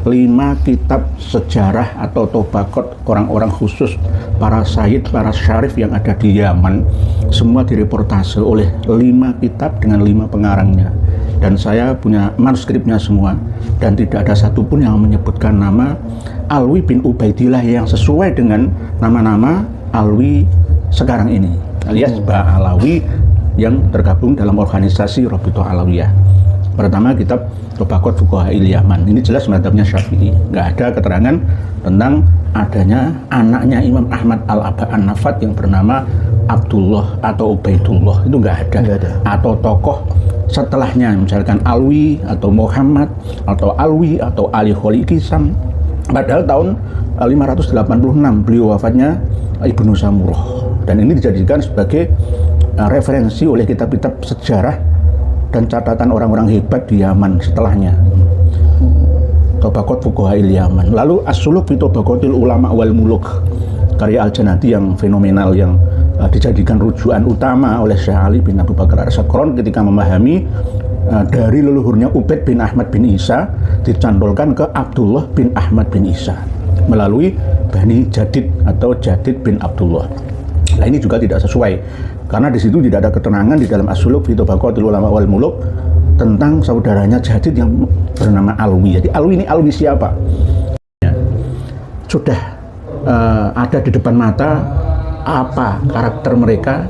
5 kitab sejarah atau tobakot orang-orang khusus, para syahid, para syarif yang ada di Yaman, semua direportase oleh 5 kitab dengan 5 pengarangnya. Dan saya punya manuskripnya semua, dan tidak ada satupun yang menyebutkan nama Alwi bin Ubaidillah yang sesuai dengan nama-nama Alwi sekarang ini, alias Ba'alawi yang tergabung dalam organisasi Rabithah Alawiyah. Pertama, kitab Tobaqat Fuqaha'il Yaman, ini jelas mazhabnya Syafi'i, nggak ada keterangan tentang adanya anaknya Imam Ahmad Al-Aba An-Nafat yang bernama Abdullah atau Ubaidullah, itu nggak ada. Atau tokoh setelahnya, misalkan Alwi atau Muhammad atau Alwi atau Ali Kholikisam. Padahal tahun 586 beliau wafatnya Ibnu Samurah, dan ini dijadikan sebagai referensi oleh kitab-kitab sejarah dan catatan orang-orang hebat di Yaman setelahnya. Tobaqat Fuqaha'il Yaman. Lalu As-Suluk fi Tobaqatil Ulama wal Muluk, karya Al-Janati yang fenomenal, yang dijadikan rujukan utama oleh Syekh Ali bin Abu Bakar As-Sakron ketika memahami dari leluhurnya Ubaid bin Ahmad bin Isa dicantolkan ke Abdullah bin Ahmad bin Isa melalui Bani Jadid atau Jadid bin Abdullah. Nah, ini juga tidak sesuai, karena di situ tidak ada keterangan di dalam As-Suluk fi Tobaqatil Ulama wal Muluk tentang saudaranya Jadid yang bernama Alwi. Jadi Alwi ini Alwi siapa? Ya. Sudah ada di depan mata apa karakter mereka,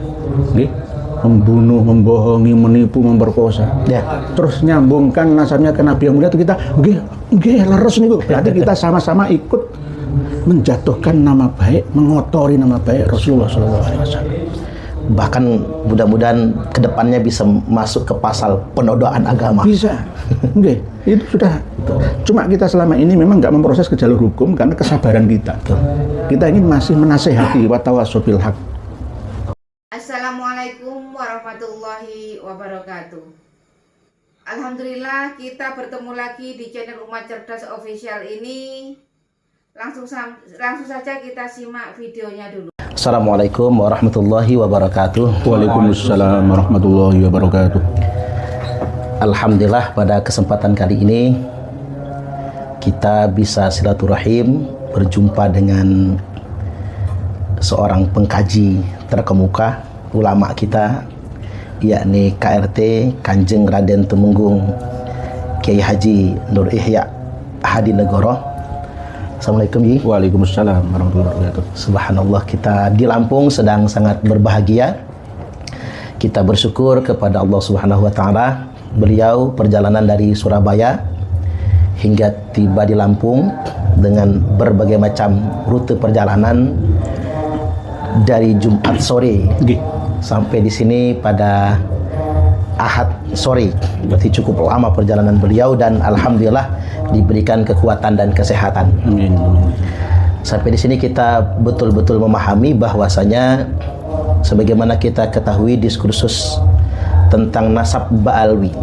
membunuh, membohongi, menipu, memperkosa. Ya. Terus nyambungkan nasabnya ke Nabi yang mulia, itu kita leres nih, berarti kita sama-sama ikut menjatuhkan nama baik, mengotori nama baik Rasulullah SAW. Bahkan mudah-mudahan kedepannya bisa masuk ke pasal penodaan agama. Bisa, itu sudah. Cuma kita selama ini memang nggak memproses ke jalur hukum karena kesabaran kita. Kita ini masih menasehati wa tawassaw bil haq. Assalamualaikum warahmatullahi wabarakatuh. Alhamdulillah kita bertemu lagi di channel Umat Cerdas Official ini. Langsung saja kita simak videonya dulu. Assalamualaikum warahmatullahi wabarakatuh. Waalaikumsalam warahmatullahi wabarakatuh. Alhamdulillah pada kesempatan kali ini kita bisa silaturahim berjumpa dengan seorang pengkaji terkemuka ulama kita, yakni KRT Kanjeng Raden Tumenggung Kiai Haji Nur Ihya Hadinegoro. Assalamualaikum Ji. Waalaikumsalam warahmatullahi wabarakatuh. Subhanallah, kita di Lampung sedang sangat berbahagia. Kita bersyukur kepada Allah Subhanahu wa taala. Beliau perjalanan dari Surabaya hingga tiba di Lampung dengan berbagai macam rute perjalanan dari Jumat sore sampai di sini pada Ahad sore. Berarti cukup lama perjalanan beliau, dan alhamdulillah diberikan kekuatan dan kesehatan. Amin. Sampai di sini kita betul-betul memahami bahwasanya sebagaimana kita ketahui diskursus tentang nasab Ba'alwi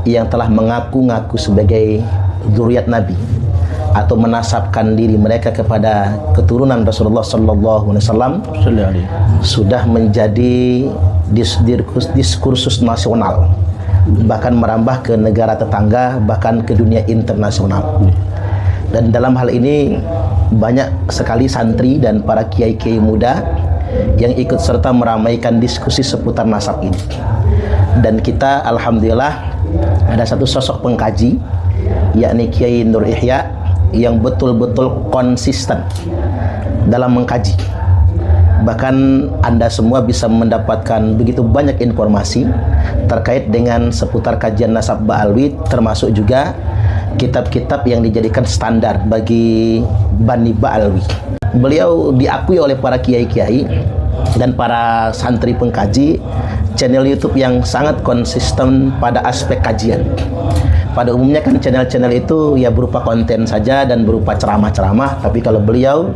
yang telah mengaku-ngaku sebagai zuriat Nabi atau menasabkan diri mereka kepada keturunan Rasulullah Sallallahu Alaihi Wasallam sudah menjadi diskursus nasional, bahkan merambah ke negara tetangga, bahkan ke dunia internasional. Dan dalam hal ini banyak sekali santri dan para kiai-kiai muda yang ikut serta meramaikan diskusi seputar nasab ini. Dan kita alhamdulillah ada satu sosok pengkaji, yakni Kiai Nur Ihya, yang betul-betul konsisten dalam mengkaji. Bahkan Anda semua bisa mendapatkan begitu banyak informasi terkait dengan seputar kajian nasab Ba'alwi, termasuk juga kitab-kitab yang dijadikan standar bagi Bani Ba'alwi. Beliau diakui oleh para kiai-kiai dan para santri pengkaji channel YouTube yang sangat konsisten pada aspek kajian. Pada umumnya kan channel-channel itu ya berupa konten saja dan berupa ceramah-ceramah, tapi kalau beliau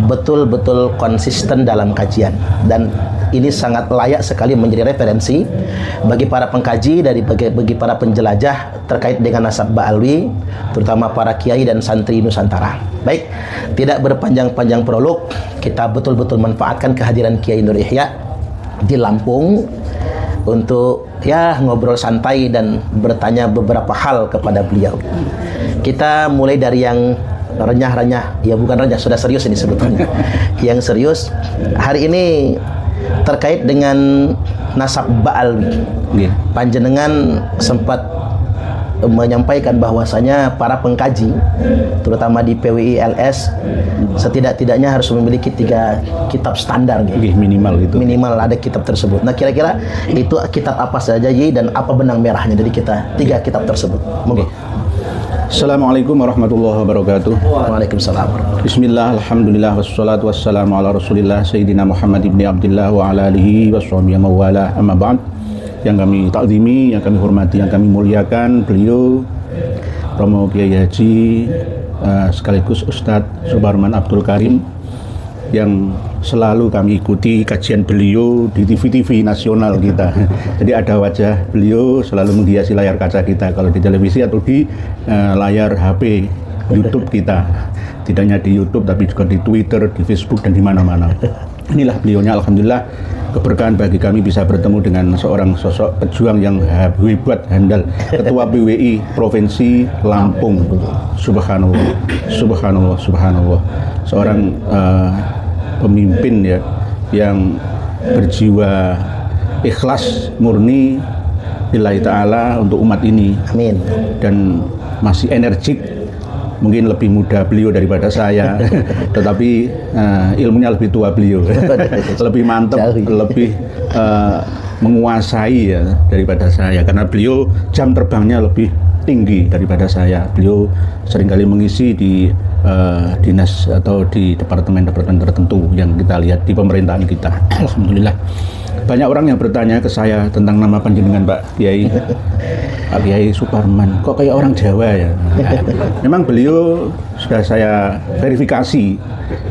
betul-betul konsisten dalam kajian, dan ini sangat layak sekali menjadi referensi bagi para pengkaji, bagi para penjelajah terkait dengan nasab Ba'alwi, terutama para kiai dan santri Nusantara. Baik, tidak berpanjang-panjang prolog, kita betul-betul manfaatkan kehadiran Kiai Nur Ihya di Lampung untuk ya ngobrol santai dan bertanya beberapa hal kepada beliau. Kita mulai dari yang renyah-renyah, ya bukan renyah, sudah serius ini sebetulnya. Yang serius hari ini terkait dengan nasab Ba'alwi. Panjenengan sempat menyampaikan bahwasanya para pengkaji terutama di PWI LS setidak-tidaknya harus memiliki 3 kitab standar minimal itu. Minimal ada kitab tersebut. Nah, kira-kira itu kitab apa saja dan apa benang merahnya dari kita 3 kitab tersebut? Monggo. Assalamualaikum warahmatullahi wabarakatuh. Waalaikumsalam. Bismillah, alhamdulillah, wassalatu wassalamu ala rasulillah Sayyidina Muhammad ibn Abdullah wa ala alihi wa sahbihi mawala amma ba'd. Yang kami takzimi, yang kami hormati, yang kami muliakan beliau Romo Kiai Haji sekaligus Ustadz Suparman Abdul Karim yang selalu kami ikuti kajian beliau di TV-TV nasional kita. Jadi ada wajah beliau selalu menghiasi layar kaca kita kalau di televisi atau di layar HP YouTube kita. Tidak hanya di YouTube tapi juga di Twitter, di Facebook dan di mana-mana. Inilah beliaunya, alhamdulillah. Keberkahan bagi kami bisa bertemu dengan seorang sosok pejuang yang hebat, handal, Ketua PWI Provinsi Lampung. Subhanallah, subhanallah, subhanallah. Seorang pemimpin ya yang berjiwa ikhlas murni lillahi ta'ala untuk umat ini. Amin. Dan masih energik. Mungkin lebih muda beliau daripada saya, tetapi ilmunya lebih tua beliau, lebih mantap, lebih menguasai ya daripada saya, karena beliau jam terbangnya lebih tinggi daripada saya. Beliau seringkali mengisi di dinas atau di departemen-departemen tertentu yang kita lihat di pemerintahan kita. Alhamdulillah. Banyak orang yang bertanya ke saya tentang nama panjenengan Pak Kiai. Pak Kiai Suparman, kok kayak orang Jawa ya? Memang beliau sudah saya verifikasi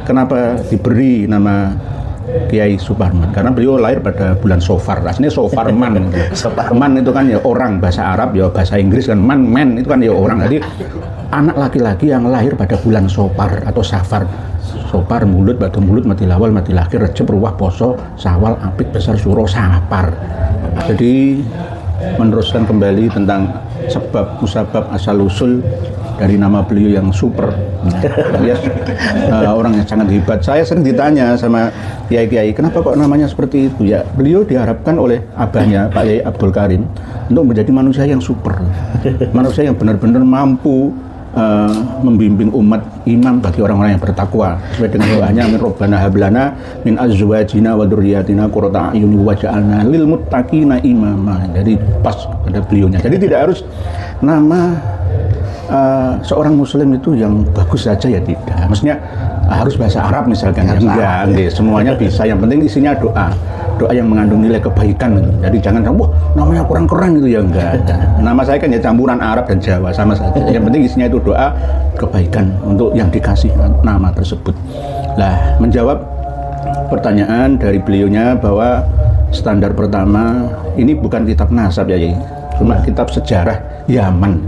kenapa diberi nama Kiai Suparman, karena beliau lahir pada bulan Sofar. Aslinya Sofarman. Sofarman itu kan ya orang, bahasa Arab ya, bahasa Inggris kan man itu kan ya orang. Jadi anak laki-laki yang lahir pada bulan Sofar atau Safar. Sopar, mulut, batu mulut, mati lawal, mati lahir, Recep, Ruwah, Poso, Sawal, Apik, Besar, Suro, Sapar. Jadi meneruskan kembali tentang sebab, musabab, asal-usul dari nama beliau yang super. Alias orang yang sangat hebat. Saya sering ditanya sama kiai-kiai, kenapa kok namanya seperti itu? Ya, beliau diharapkan oleh abahnya Pak Yai Abdul Karim untuk menjadi manusia yang super. Manusia yang benar-benar mampu membimbing umat, imam bagi orang-orang yang bertakwa sesuai dengan doanya min Rabbana hablana min azwajina wa dzurriyyatina qurrata a'yun waj'alna lil muttaqina imama. Jadi pas pada beliaunya. Jadi tidak harus nama seorang muslim itu yang bagus saja ya, tidak. Maksudnya harus bahasa Arab misalkan. Enggak, semuanya bisa. Yang penting isinya doa. Doa yang mengandung nilai kebaikan gitu. Jadi jangan wah namanya kurang keren gitu ya, enggak. Nama saya kan ya campuran Arab dan Jawa sama saja. Yang penting isinya itu doa kebaikan untuk yang dikasih nama tersebut. Lah, menjawab pertanyaan dari beliaunya bahwa standar pertama ini bukan kitab nasab ya, cuma kitab sejarah Yaman.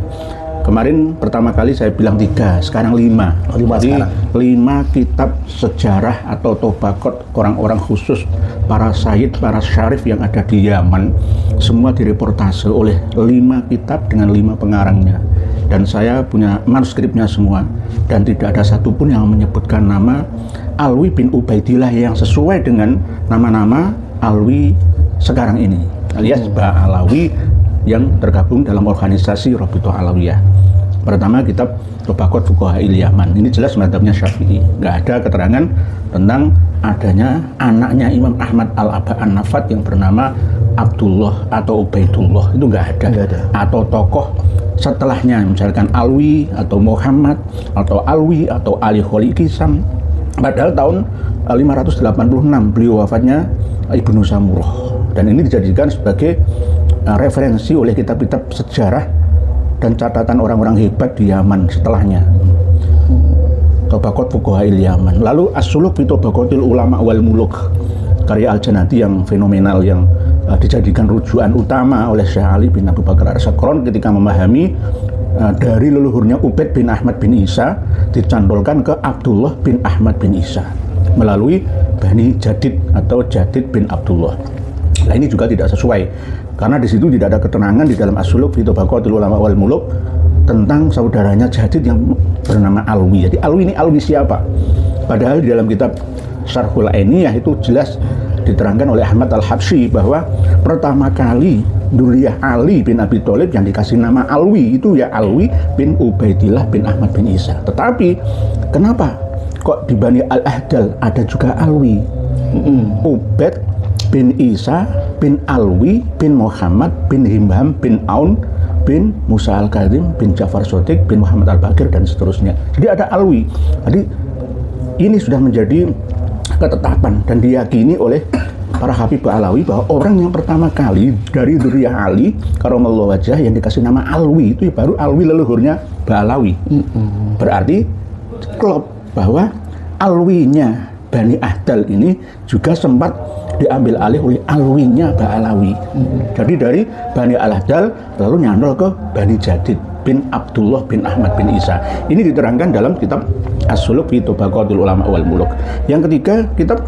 Kemarin pertama kali saya bilang 3, sekarang 5. Jadi 5 kitab sejarah atau tobakot orang-orang khusus, para sayyid, para syarif yang ada di Yaman. Semua direportase oleh 5 kitab dengan 5 pengarangnya. Dan saya punya manuskripnya semua. Dan tidak ada satupun yang menyebutkan nama Alwi bin Ubaidillah yang sesuai dengan nama-nama Alwi sekarang ini. Alias Ba'alawi yang tergabung dalam organisasi Rabithah Alawiyah. Pertama kitab Tobakot Fuqaha'il Yaman. Ini jelas mazhabnya Syafi'i. Nggak ada keterangan tentang adanya anaknya Imam Ahmad Al-Aba An-Nafat yang bernama Abdullah atau Ubaidullah. Itu nggak ada. Atau tokoh setelahnya, misalkan Alwi atau Muhammad atau Alwi atau Ali Kholi Kisam. Padahal tahun 586 beliau wafatnya Ibnu Samurah. Dan ini dijadikan sebagai referensi oleh kitab-kitab sejarah dan catatan orang-orang hebat di Yaman setelahnya. Tobakot Fuqaha'il Yaman. Lalu As-Suluk fi Tobakotil Ulama wal Muluk, karya Al-Janati yang fenomenal yang dijadikan rujukan utama oleh Syekh Ali bin Abu Bakar As-Sakron ketika memahami dari leluhurnya Ubaid bin Ahmad bin Isa dicantolkan ke Abdullah bin Ahmad bin Isa melalui Bani Jadid atau Jadid bin Abdullah. Nah ini juga tidak sesuai karena di situ tidak ada keterangan di dalam As-Suluk fi Tabaqatil Ulama wal Muluk tentang saudaranya Jadid yang bernama Alwi. Jadi Alwi ini Alwi siapa? Padahal di dalam kitab Syarhul Ainiyah itu jelas diterangkan oleh Ahmad Al-Habsyi bahwa pertama kali Duriyah Ali bin Abi Thalib yang dikasih nama Alwi itu ya Alwi bin Ubaidillah bin Ahmad bin Isa. Tetapi kenapa kok di Bani Al-Ahdal ada juga Alwi? Ubaid bin Isa bin Alwi bin Muhammad bin Himham bin Aun bin Musa Al-Kadzim bin Ja'far Shadiq bin Muhammad Al-Baqir dan seterusnya. Jadi ada Alwi. Jadi ini sudah menjadi ketetapan dan diyakini oleh para Habib Ba'alawi bahwa orang yang pertama kali dari Dzurriyyah Ali karamallahu wajhah yang dikasih nama Alwi itu baru Alwi leluhurnya Ba'alawi. Berarti klop bahwa Alwinya Bani Ahdal ini juga sempat diambil alih oleh Alwinya Ba'alawi. Jadi dari Bani Al-Ahdal lalu nyantol ke Bani Jadid bin Abdullah bin Ahmad bin Isa. Ini diterangkan dalam kitab As-Suluk fi Tabaqatil Ulama wal Muluk. Yang ketiga kitab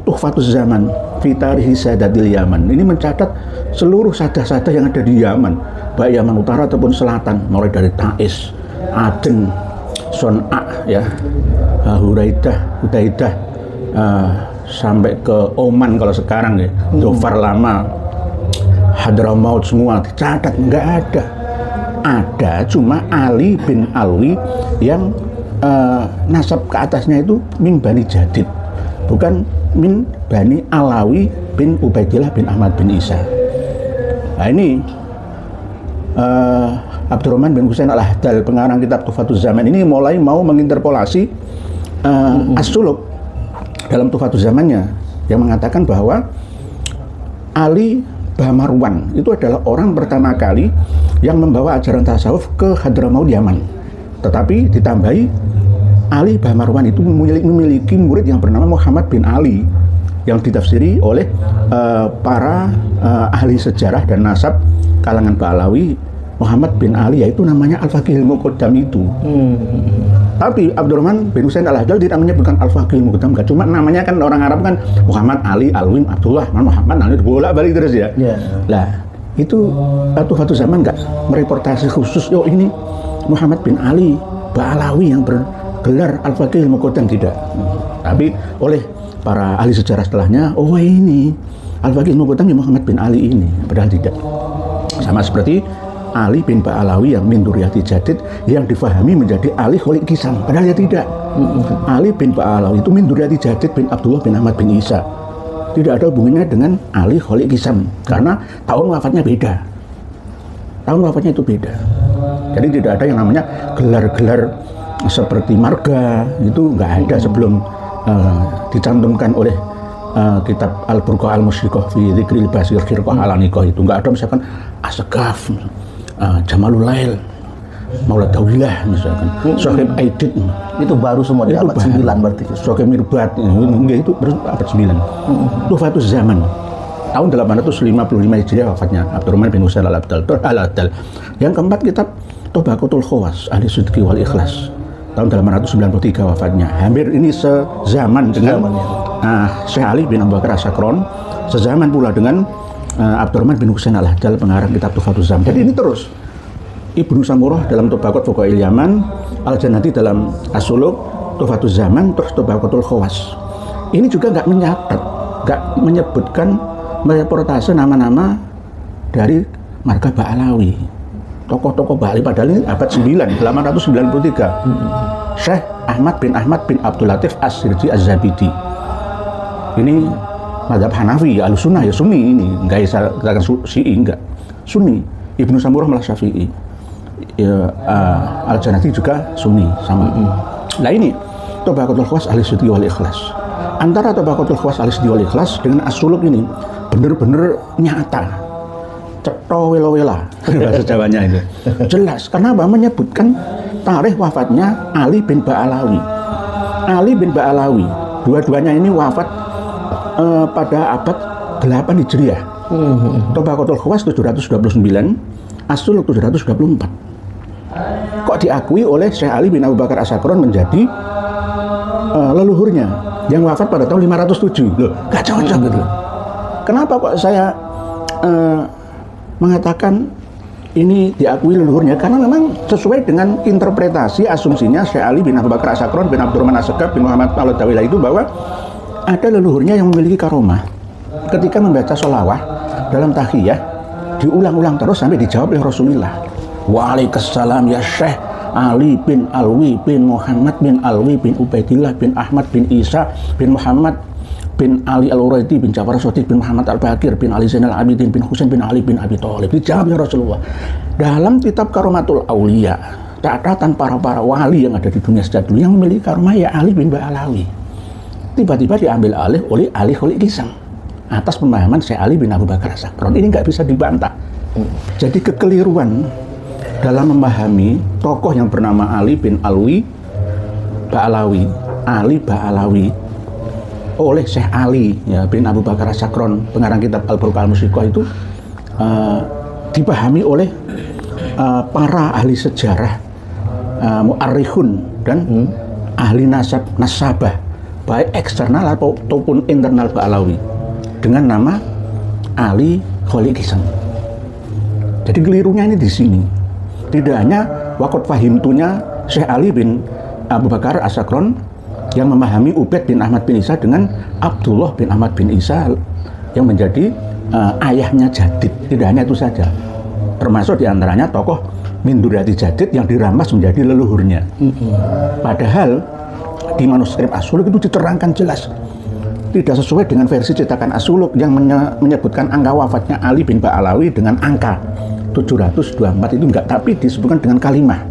Tuhfatuz Zaman fi Tarikh Sadatil Yaman. Ini mencatat seluruh sadah-sadah yang ada di Yaman, baik Yaman Utara ataupun Selatan, mulai dari Taiz, Aden, Son'a, ya, Hudaidah, sampai ke Oman kalau sekarang ya, Dhofar Lama, Hadramaut, semua dicatat, nggak ada. Ada cuma Ali bin Alwi yang nasab ke atasnya itu min Bani Jadid, bukan min Bani Alawi bin Ubaidillah bin Ahmad bin Isa. Nah ini Abdurrahman bin Husain Al-Ahdal, pengarang kitab Tuhfatuz Zaman ini mulai mau menginterpolasi As-Suluk dalam Tuhfatuz Zamannya yang mengatakan bahwa Ali Bamarwan itu adalah orang pertama kali yang membawa ajaran tasawuf ke Hadramaut Yaman. Tetapi ditambahi Ali Bamarwan itu memiliki murid yang bernama Muhammad bin Ali yang ditafsiri oleh para ahli sejarah dan nasab kalangan Ba'alawi. Muhammad bin Ali yaitu namanya Al-Faqihul Muqaddam itu. Tapi Abdurrahman bin Husain Al-Ahdal tidak menyebutkan Al-Faqihul Muqaddam, cuma namanya kan orang Arab kan Muhammad Ali, Alwin, Abdullah, Muhammad Ali, bolak-balik terus ya. Lah, itu Tuhfatuz Zaman enggak mereportase khusus ini Muhammad bin Ali Ba'alawi yang bergelar Al-Faqihul Muqaddam, tidak. Tapi oleh para ahli sejarah setelahnya, oh ini Al-Faqihul Muqaddam Muhammad bin Ali ini, padahal tidak. Sama seperti Ali bin Ba'alawi yang min Dzurriyyati Jadid yang difahami menjadi Ali Kholik Kisam, padahal ya tidak. Ali bin Ba'alawi itu min Dzurriyyati Jadid bin Abdullah bin Ahmad bin Isa, tidak ada hubungannya dengan Ali Kholik Kisam karena tahun wafatnya beda. Tahun wafatnya itu beda. Jadi tidak ada yang namanya gelar-gelar seperti marga, itu nggak ada sebelum dicantumkan oleh kitab Al-Burqa Al-Musyrikah fi Dzikril Basir Khirqah Al-Aniqah. Itu nggak ada misalkan Asgaf, Jamalul Lail, Maulad Dawilah misalkan, Sohib Aidid, itu baru semua di abad 9 berarti. Sohib Mirbat, itu baru abad 9. Tuhfatuz Zaman tahun 855 Hijriah wafatnya Abdurrahman bin Husain Al-Ahdal. Yang keempat kitab Tabaqatul Khawas Ahli Sidqi wal Ikhlas tahun 893 wafatnya. Hampir ini sezaman dengan Syekh Ali bin Abu Bakar As-Sakron, sezaman pula dengan Abdurrahman bin Husain Al-Ahdal, pengarang kitab Tuhfatuz Zaman. Jadi ini terus Ibnu Samurah dalam Tabaqat Fuqaha'il Yaman, Al-Jannati dalam As-Suluk, Tuhfatuz Zaman, terus Tabaqatul Khawas. Ini juga nggak menyatat, nggak menyebutkan mereportase nama-nama dari marga Ba'alawi, tokoh-tokoh Ba'alawi, padahal ini abad 9, 893. Syekh Ahmad bin Abdul Latif As-Sirji Az-Zabidi. Ini mazhab Hanafi, Ahlussunnah ya Sunni, ini enggak bisa katakan Syi'i, enggak. Sunni. Ibnu Samurah malah Syafi'i. Ya, Al-Jannati juga Sunni sama. Nah ini Tabaqatul Khawas Ahli Sidqi wal Ikhlas. Antara Tabaqatul Khawas Ahli Sidqi wal Ikhlas dengan As-Suluk ini benar-benar nyata. Cetha wela-wela bahasa Jawanya itu. Jelas karena apa? Menyebutkan tarikh wafatnya Ali bin Ba'alawi. Ali bin Ba'alawi, dua-duanya ini wafat pada abad 8 Hijriah. Tabaqatul Khawas 729, As-Suluk 724. Kok diakui oleh Syekh Ali bin Abu Bakar As-Sakron menjadi leluhurnya yang wafat pada tahun 507. Loh, gak cocok gitu loh. Kenapa kok saya mengatakan ini diakui leluhurnya? Karena memang sesuai dengan interpretasi asumsinya Syekh Ali bin Abu Bakar As-Sakron bin Abdurrahman As-Segaf bin Muhammad Al-Dawilah itu, bahwa ada leluhurnya yang memiliki karomah. Ketika membaca sholawat dalam tahiyah, diulang-ulang terus sampai dijawab oleh Rasulullah. Waalaikumsalam ya Syekh Ali bin Alwi bin Muhammad bin Alwi bin Ubaidillah bin Ahmad bin Isa bin Muhammad bin Ali Al-Uraidi bin Ja'far As-Shadiq bin Muhammad Al-Bakir bin Ali Zainal Abidin bin Husain bin Ali bin Abi Thalib. Dijawab oleh Rasulullah. Dalam kitab Karomatul Aulia, catatan para wali yang ada di dunia sejak dulu yang memiliki karomah ya Ali bin Ba'alawi. Tiba-tiba diambil alih oleh Ali Khalid Kisang atas pemahaman Syekh Ali bin Abu Bakar As-Sakron. Ini nggak bisa dibantah. Jadi kekeliruan dalam memahami tokoh yang bernama Ali bin Alwi Ba'alawi, Ali Ba'alawi, oleh Syekh Ali ya, bin Abu Bakar As-Sakron, pengarang kitab Al-Burqa Al-Musiqah itu dipahami oleh para ahli sejarah, mu'arrikhun dan ahli nasabah, baik eksternal ataupun internal Ba'alawi, dengan nama Ali Khalid Kisang. Jadi kelirunya ini di sini. Tidak hanya wakot fahimtunya Syekh Ali bin Abu Bakar As-Sakron yang memahami Ubaid bin Ahmad bin Isa dengan Abdullah bin Ahmad bin Isa yang menjadi ayahnya Jadid. Tidak hanya itu saja, termasuk diantaranya tokoh min Duriyati Jadid yang diramas menjadi leluhurnya. Padahal di manuskrip As-Suluk itu diterangkan jelas tidak sesuai dengan versi cetakan As-Suluk yang menyebutkan angka wafatnya Ali bin Ba'alawi dengan angka 724 itu enggak, tapi disebutkan dengan kalimah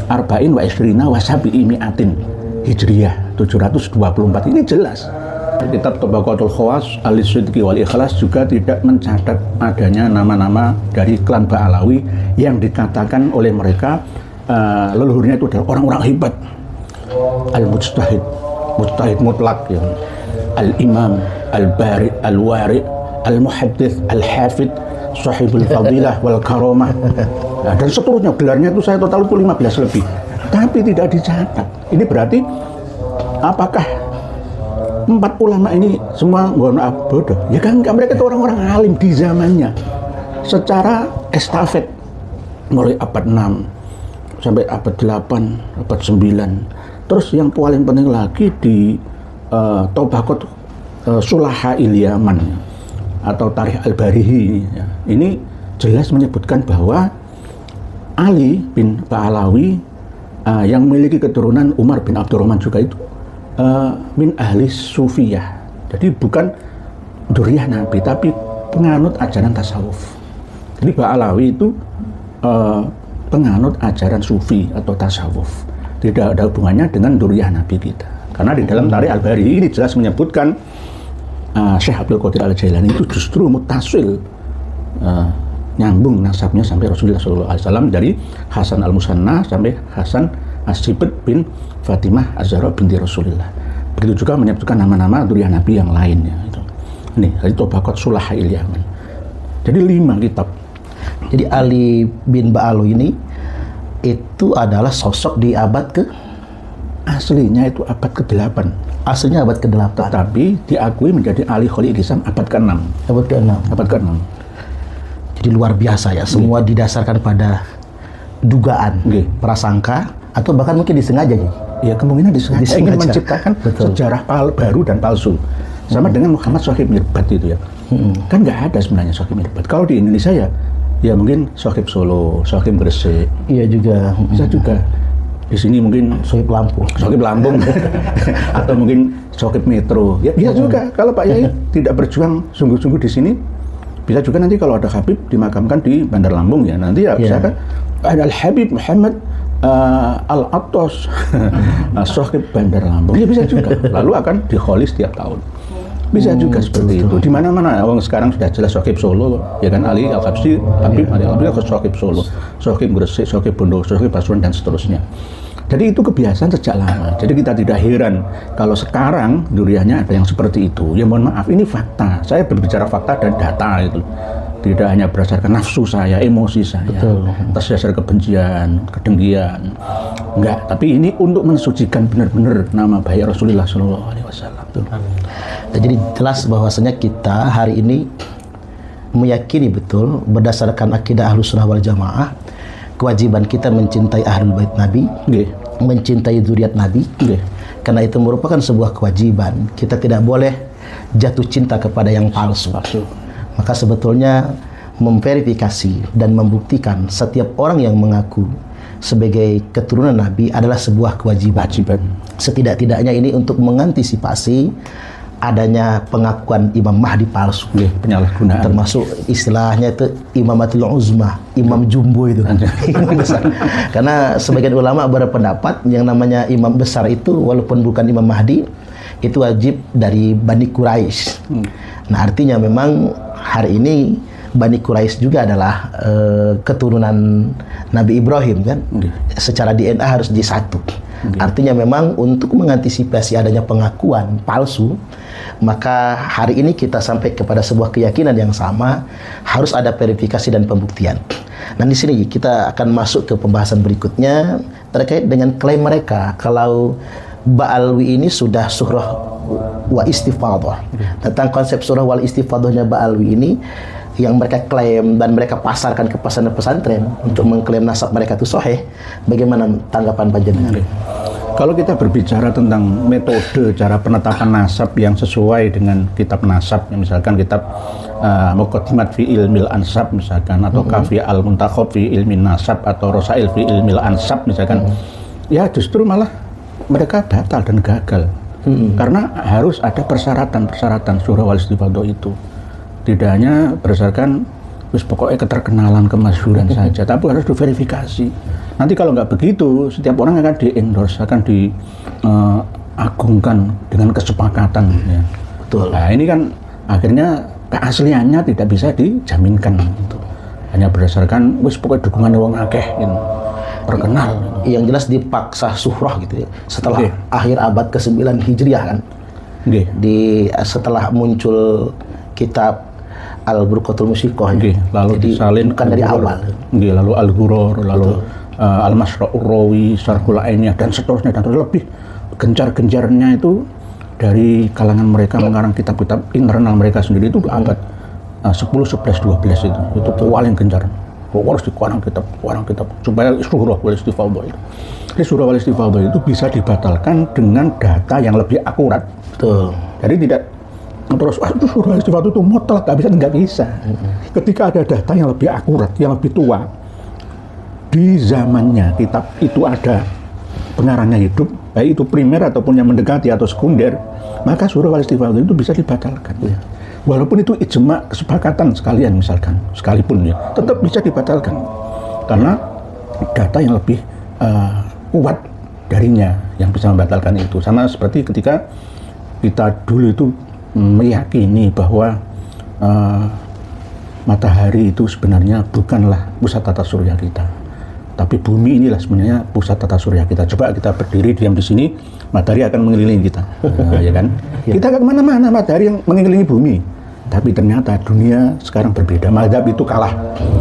arba'in wa ishrina wa sabi'i mi'atin Hijriyah 724. Ini jelas. Kitab Tabaqatul Khawas Al-Sidqi wal Ikhlas juga tidak mencatat adanya nama-nama dari klan Ba'alawi yang dikatakan oleh mereka leluhurnya itu adalah orang-orang hebat, al-mujtahid, mujtahid mutlak ya. Al-Imam, Al-Bari, Al-Wari, Al-Muhaddits, Al-Hafid, Sahibul Fadilah wal Karomah, dan seterusnya. Gelarnya itu saya total itu 15 lebih, tapi tidak dicatat. Ini berarti apakah 4 ulama ini semua mohon maaf bodoh? Ya kan enggak, mereka itu orang-orang alim di zamannya. Secara estafet mulai abad 6 sampai abad 8, abad 9. Terus yang paling penting lagi di Tabaqat Sulaha il-Yaman atau Tarikh Al-Barihi ya. Ini jelas menyebutkan bahwa Ali bin Ba'alawi yang memiliki keturunan Umar bin Abdurrahman juga itu min ahli sufiyah. Jadi bukan duriyah Nabi, tapi penganut ajaran tasawuf. Jadi Ba'alawi itu penganut ajaran sufi atau tasawuf. Tidak ada hubungannya dengan duriyah Nabi kita. Karena di dalam Tarikh Al-Bari ini jelas menyebutkan Syekh Abdul Qadir Al-Jailani itu justru mutasil, nyambung nasabnya sampai Rasulullah SAW, dari Hasan Al-Musanna sampai Hasan As-Sibit bin Fatimah Az-Zahra binti Rasulullah. Begitu juga menyebutkan nama-nama duriyah Nabi yang lainnya. Ini dari Tabaqat Sulaha il-Yaman. Jadi 5 kitab. Jadi Ali bin Ba'alawi ini itu adalah sosok di abad ke, aslinya itu abad ke-8. aslinya abad ke-8, tetapi diakui menjadi Ali Khalid Kisang abad ke-6. Abad ke-6. Abad ke-6. Jadi luar biasa ya, semua didasarkan pada dugaan, prasangka, atau bahkan mungkin disengaja ya. Ya kemungkinan disengaja ingin menciptakan sejarah baru dan palsu. Sama dengan Muhammad Shahib Mirbat itu ya. Kan nggak ada sebenarnya Shahib Mirbat. Kalau di Indonesia ya mungkin Shahib Solo, Shahib Gresik. Iya juga. Bisa juga. Di sini mungkin Shahib Lampung. Shahib Lampung. Atau mungkin Shahib Metro. Ya bisa juga. Kalau Pak Yai tidak berjuang sungguh-sungguh di sini, bisa juga nanti kalau ada Habib dimakamkan di Bandar Lampung ya. Nanti ya bisa kan ada Al-Habib Muhammad Al-Attos Shahib Bandar Lampung. Ya bisa juga. Lalu akan dikholis setiap tahun. Bisa juga seperti itu. Di mana-mana orang sekarang sudah jelas Shahib Solo, ya kan, Ali Al-Habsyi, Habib Ali Al-Habsyi ke Shahib Solo, Shahib Gresik, Shahib Bondowoso, Shahib Pasuruan dan seterusnya. Jadi itu kebiasaan sejak lama. Jadi kita tidak heran kalau sekarang duriannya ada yang seperti itu. Ya mohon maaf, ini fakta. Saya berbicara fakta dan data itu. Tidak hanya berdasarkan nafsu saya, emosi saya, atas dasar kebencian, kedengkian. Enggak, tapi ini untuk mensucikan benar-benar nama baik Rasulullah SAW. Jadi jelas bahwasanya kita hari ini meyakini betul berdasarkan akidah Ahlus Sunnah wal Jamaah, kewajiban kita mencintai Ahlul Bait Nabi, mencintai zuriat Nabi. Karena itu merupakan sebuah kewajiban. Kita tidak boleh jatuh cinta kepada yang palsu. Maka sebetulnya memverifikasi dan membuktikan setiap orang yang mengaku sebagai keturunan Nabi adalah sebuah kewajiban. Setidak-tidaknya ini untuk mengantisipasi adanya pengakuan Imam Mahdi palsu, penyalahgunaan. Termasuk istilahnya itu Imamatul Uzma, Imam Jumbo itu. Imam besar. Karena sebagian ulama berpendapat yang namanya imam besar itu walaupun bukan Imam Mahdi, itu wajib dari Bani Quraisy. Nah, artinya memang hari ini Bani Quraisy juga adalah keturunan Nabi Ibrahim kan. Secara DNA harus jadi satu. Artinya memang untuk mengantisipasi adanya pengakuan palsu, maka hari ini kita sampai kepada sebuah keyakinan yang sama, harus ada verifikasi dan pembuktian. Dan di sini kita akan masuk ke pembahasan berikutnya terkait dengan klaim mereka kalau Ba'alwi ini sudah surah wa istifadhah. Tentang konsep surah wal istifadhahnya Ba'alwi ini yang mereka klaim dan mereka pasarkan ke pesantren untuk mengklaim nasab mereka itu sahih. Bagaimana tanggapan panjenengan? Kalau kita berbicara tentang metode cara penetapan nasab yang sesuai dengan kitab nasab, misalkan kitab Muqaddimat fi Ilmil Ansab misalkan, atau Kafi Al-Muntakhab fi Ilmin Nasab, atau Rosail fi Ilmil Ansab misalkan, ya justru malah mereka batal dan gagal. Karena harus ada persyaratan surah wal istifadhah itu. Tidak hanya berdasarkan pokoknya keterkenalan, kemasyhuran saja, tapi harus diverifikasi. Nanti kalau nggak begitu, setiap orang akan di-endorse, akan diagungkan dengan kesepakatan. Ya. Betul. Nah, ini kan akhirnya keasliannya tidak bisa dijaminkan. Gitu. Hanya berdasarkan pokoknya dukungan wong akeh, gitu. Terkenal. Yang jelas dipaksa surah gitu ya. Setelah akhir abad ke-9 Hijriah kan. Setelah muncul kitab Al-Burqatul Musiqah, lalu disalin bukan dari awal. Lalu Al-Ghurur, lalu Al-Masra'ur Rawi, Syarhul Ainiyah, dan seterusnya, dan terus lebih gencar-gencarnya itu dari kalangan mereka mengarang kitab-kitab internal mereka sendiri itu abad 10, 11, 12 itu paling gencar. Harus dikarang kitab supaya surah wal istifadhah itu. Jadi surah wal istifadhah itu bisa dibatalkan dengan data yang lebih akurat. Betul. Jadi tidak terus itu surah istifadhah itu mutlak, nggak bisa. Ketika ada data yang lebih akurat, yang lebih tua, di zamannya kitab itu ada pengarangnya hidup, baik itu primer ataupun yang mendekati atau sekunder, maka surah wal istifadhah itu bisa dibatalkan. Walaupun itu ijma, kesepakatan sekalian misalkan, sekalipun ya, tetap bisa dibatalkan karena data yang lebih kuat darinya yang bisa membatalkan itu. Sama seperti ketika kita dulu itu meyakini bahwa matahari itu sebenarnya bukanlah pusat tata surya kita, tapi bumi inilah sebenarnya pusat tata surya kita. Coba kita berdiri diam di sini, matahari akan mengelilingi kita, ya kan? Kita ke kemana-mana, matahari yang mengelilingi bumi. Tapi ternyata dunia sekarang berbeda. Mazhab itu kalah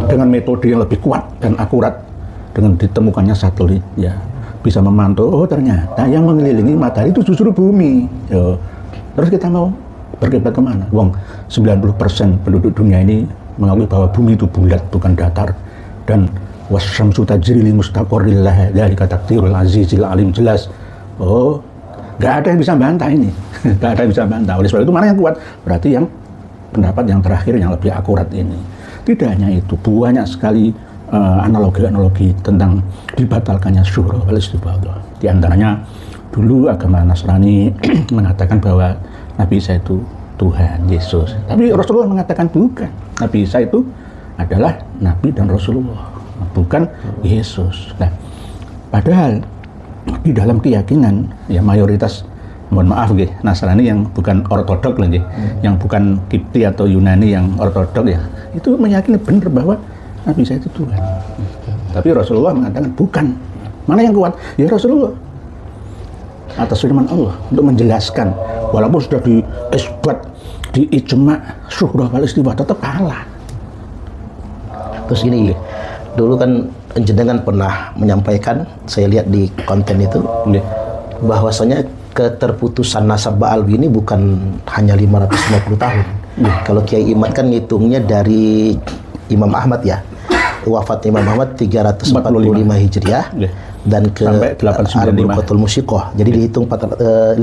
dengan metode yang lebih kuat dan akurat dengan ditemukannya satelit, ya bisa memantau. Oh ternyata yang mengelilingi matahari itu justru bumi. Yo. Terus kita mau berkiblat kemana? Wong 90% penduduk dunia ini mengakui bahwa bumi itu bulat bukan datar, dan wasyamsu tajri li mustaqarril laha dzalika taqdirul azizil alim. Jelas. Oh, nggak ada yang bisa bantah ini. Nggak ada yang bisa bantah. Oleh sebab itu mana yang kuat? Berarti yang pendapat yang terakhir yang lebih akurat ini. Tidak hanya itu, banyak sekali analogi-analogi tentang dibatalkannya surah wal istifadhah. Di antaranya dulu agama Nasrani mengatakan bahwa Nabi Isa itu Tuhan, Yesus. Tapi Rasulullah mengatakan bukan. Nabi Isa itu adalah Nabi dan Rasulullah, bukan Yesus. Nah, padahal di dalam keyakinan ya mayoritas, mohon maaf Nasrani yang bukan ortodok lagi, yang bukan Kipti atau Yunani yang ortodok ya, itu meyakini benar bahwa Nabi Isa itu Tuhan. Tapi Rasulullah mengatakan bukan. Mana yang kuat? Ya Rasulullah. Atas firman Allah untuk menjelaskan, walaupun sudah diisbat, diijma, surah wal istifadhah tetap kalah. Terus gini, dulu kan jenengan pernah menyampaikan, saya lihat di konten itu, bahwasanya keterputusan nasab Ba'alwi ini bukan hanya 550 tahun. Kalau Kiai Imad kan ngitungnya dari Imam Ahmad ya. Wafat Imam Ahmad 345 Hijriah dan ke Arba'atul Musyiqah. Jadi dihitung 550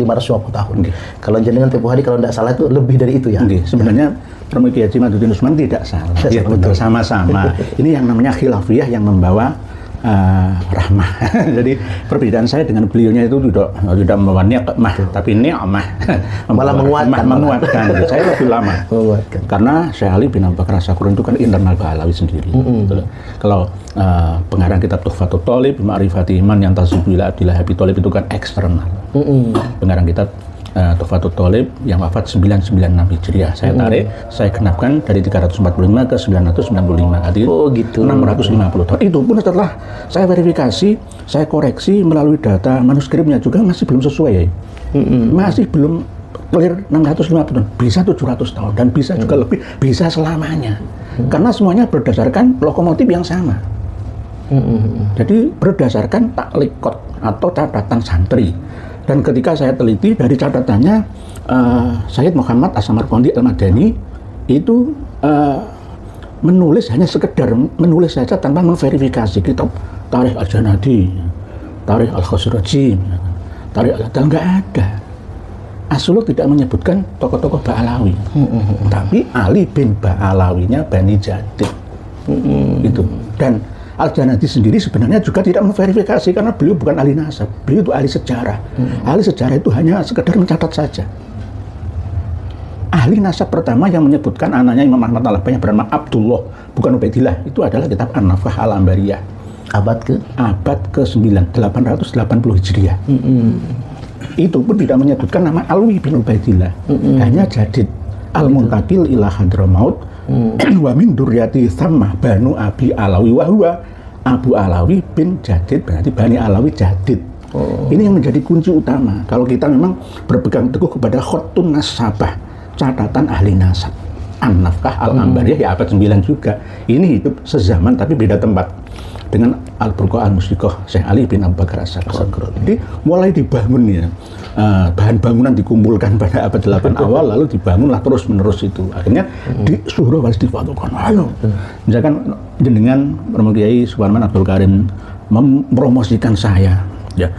tahun. Kalau jenengan tempoh hari kalau tidak salah itu lebih dari itu ya. Sebenarnya Romo Kiai Haji Madudin Usman tidak salah. Ya, betul, sama-sama. Ini yang namanya khilafiyah yang membawa rahmah. Jadi perbedaan saya dengan beliaunya itu tidak membawa nikmah, tapi ni'mah. Malah menguatkan. Saya lebih lama. Karena Syekh Ali bin Abu Bakar As-Sakur itu kan internal Ba'alawi sendiri. Kalau pengarang kitab Tuhfatul Thalib Ma'rifati Iman yang tasibu ila Abdillah Habib Thalib itu kan eksternal. Pengarang kitab Tuhfatul Thalib yang wafat 996 Hijriah. Saya tarik, saya genapkan dari 345 ke 995. Artinya gitu. 650 tahun. Itu pun setelah saya verifikasi, saya koreksi melalui data manuskripnya juga masih belum sesuai ya. Masih belum clear 650 tahun. Bisa 700 tahun dan bisa juga lebih, bisa selamanya. Karena semuanya berdasarkan lokomotif yang sama. Jadi berdasarkan taklikot atau catatan santri. Dan ketika saya teliti dari catatannya Sayyid Muhammad As-Samarqandi Al-Madani itu menulis hanya sekedar menulis saja tanpa memverifikasi kitab Tarikh Al-Janadi, Tarikh Al-Khosraji, Tarikh Al-Adal, nggak ada. Asulul tidak menyebutkan tokoh-tokoh Ba'alawi, tapi Ali bin Ba'alawinya Bani Jadid. Itu. Dan Al-Janadi sendiri sebenarnya juga tidak memverifikasi karena beliau bukan ahli nasab, beliau itu ahli sejarah. Ahli sejarah itu hanya sekedar mencatat saja. Ahli nasab pertama yang menyebutkan anaknya Imam Ahmad Al-Hambali yang bernama Abdullah, bukan Ubaidillah, itu adalah kitab An-Nafah Al-Ambariyah. Abad ke-9, 880 Hijriah. Itu pun tidak menyebutkan nama Alwi bin Ubaidillah, hanya Jadid Al-Muntakil ila Hadramaut wa min duryati thamma Banu Abi Alawi wa huwa Abu Alawi bin Jadid, berarti Bani Alawi Jadid. Ini yang menjadi kunci utama kalau kita memang berpegang teguh kepada khotun nasabah, catatan ahli nasab. An-Nafkah Al-Ambariyah ya abad 9 juga. Ini hidup sezaman tapi beda tempat dengan Al-Burqa Al-Musyiqah Syekh Ali bin Abu Bakar As-Sakur. Jadi mulai dibangun ya, bahan bangunan dikumpulkan pada abad 8 awal, lalu dibangunlah terus menerus itu. Akhirnya di Suhro harus difatukan. Ayo, misalkan jenengan Romo Kiai Suparman Abdul Karim mempromosikan saya, ya,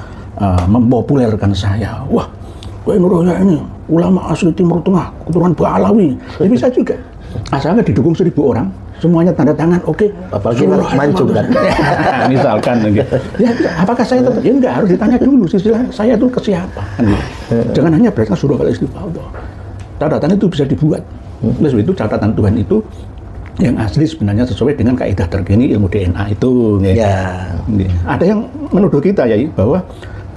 mempopulerkan saya. Wah, Kiai Nuroya ini ulama asli Timur Tengah, keturunan Ba'alawi. Ya bisa juga. Asalnya didukung 1000 orang, semuanya tanda tangan, oke. Apalagi mancung kan. Misalkan gitu. Ya, apakah saya tetap? Ya enggak, harus ditanya dulu silsilah saya itu ke siapa. Jangan hanya berdasarkan surah al-istifadhah. Catatan itu bisa dibuat. Oleh sebab itu catatan Tuhan itu yang asli sebenarnya sesuai dengan kaidah terkini ilmu DNA itu. Ya. Ada yang menuduh kita ya bahwa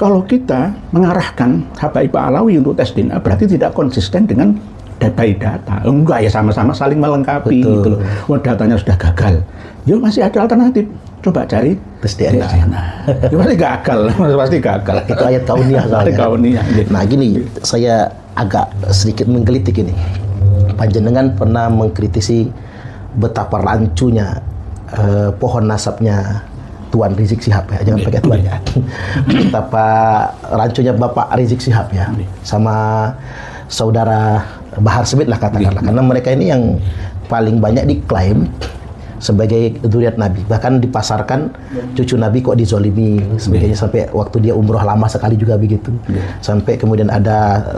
kalau kita mengarahkan Habaib Ba'alawi untuk tes DNA berarti tidak konsisten dengan by data. Enggak ya, sama-sama saling melengkapi gitu loh. Wah, datanya sudah gagal. Ya masih ada alternatif. Coba cari tes DNA. Ya pasti gagal, pasti gagal. Itu ayat kauniyah soalnya. Kauniyah. Nah, gini, saya agak sedikit menggelitik ini. Panjenengan pernah mengkritisi betapa rancunya pohon nasabnya Tuan Rizik Syihab ya, jangan pakai Tuan ya. Betapa rancunya Bapak Rizik Syihab ya, sama saudara Bahar Smith lah katakanlah, karena mereka ini yang paling banyak diklaim sebagai zuriat Nabi, bahkan dipasarkan cucu Nabi kok dizolimi sebagainya, sampai waktu dia umroh lama sekali juga begitu, sampai kemudian ada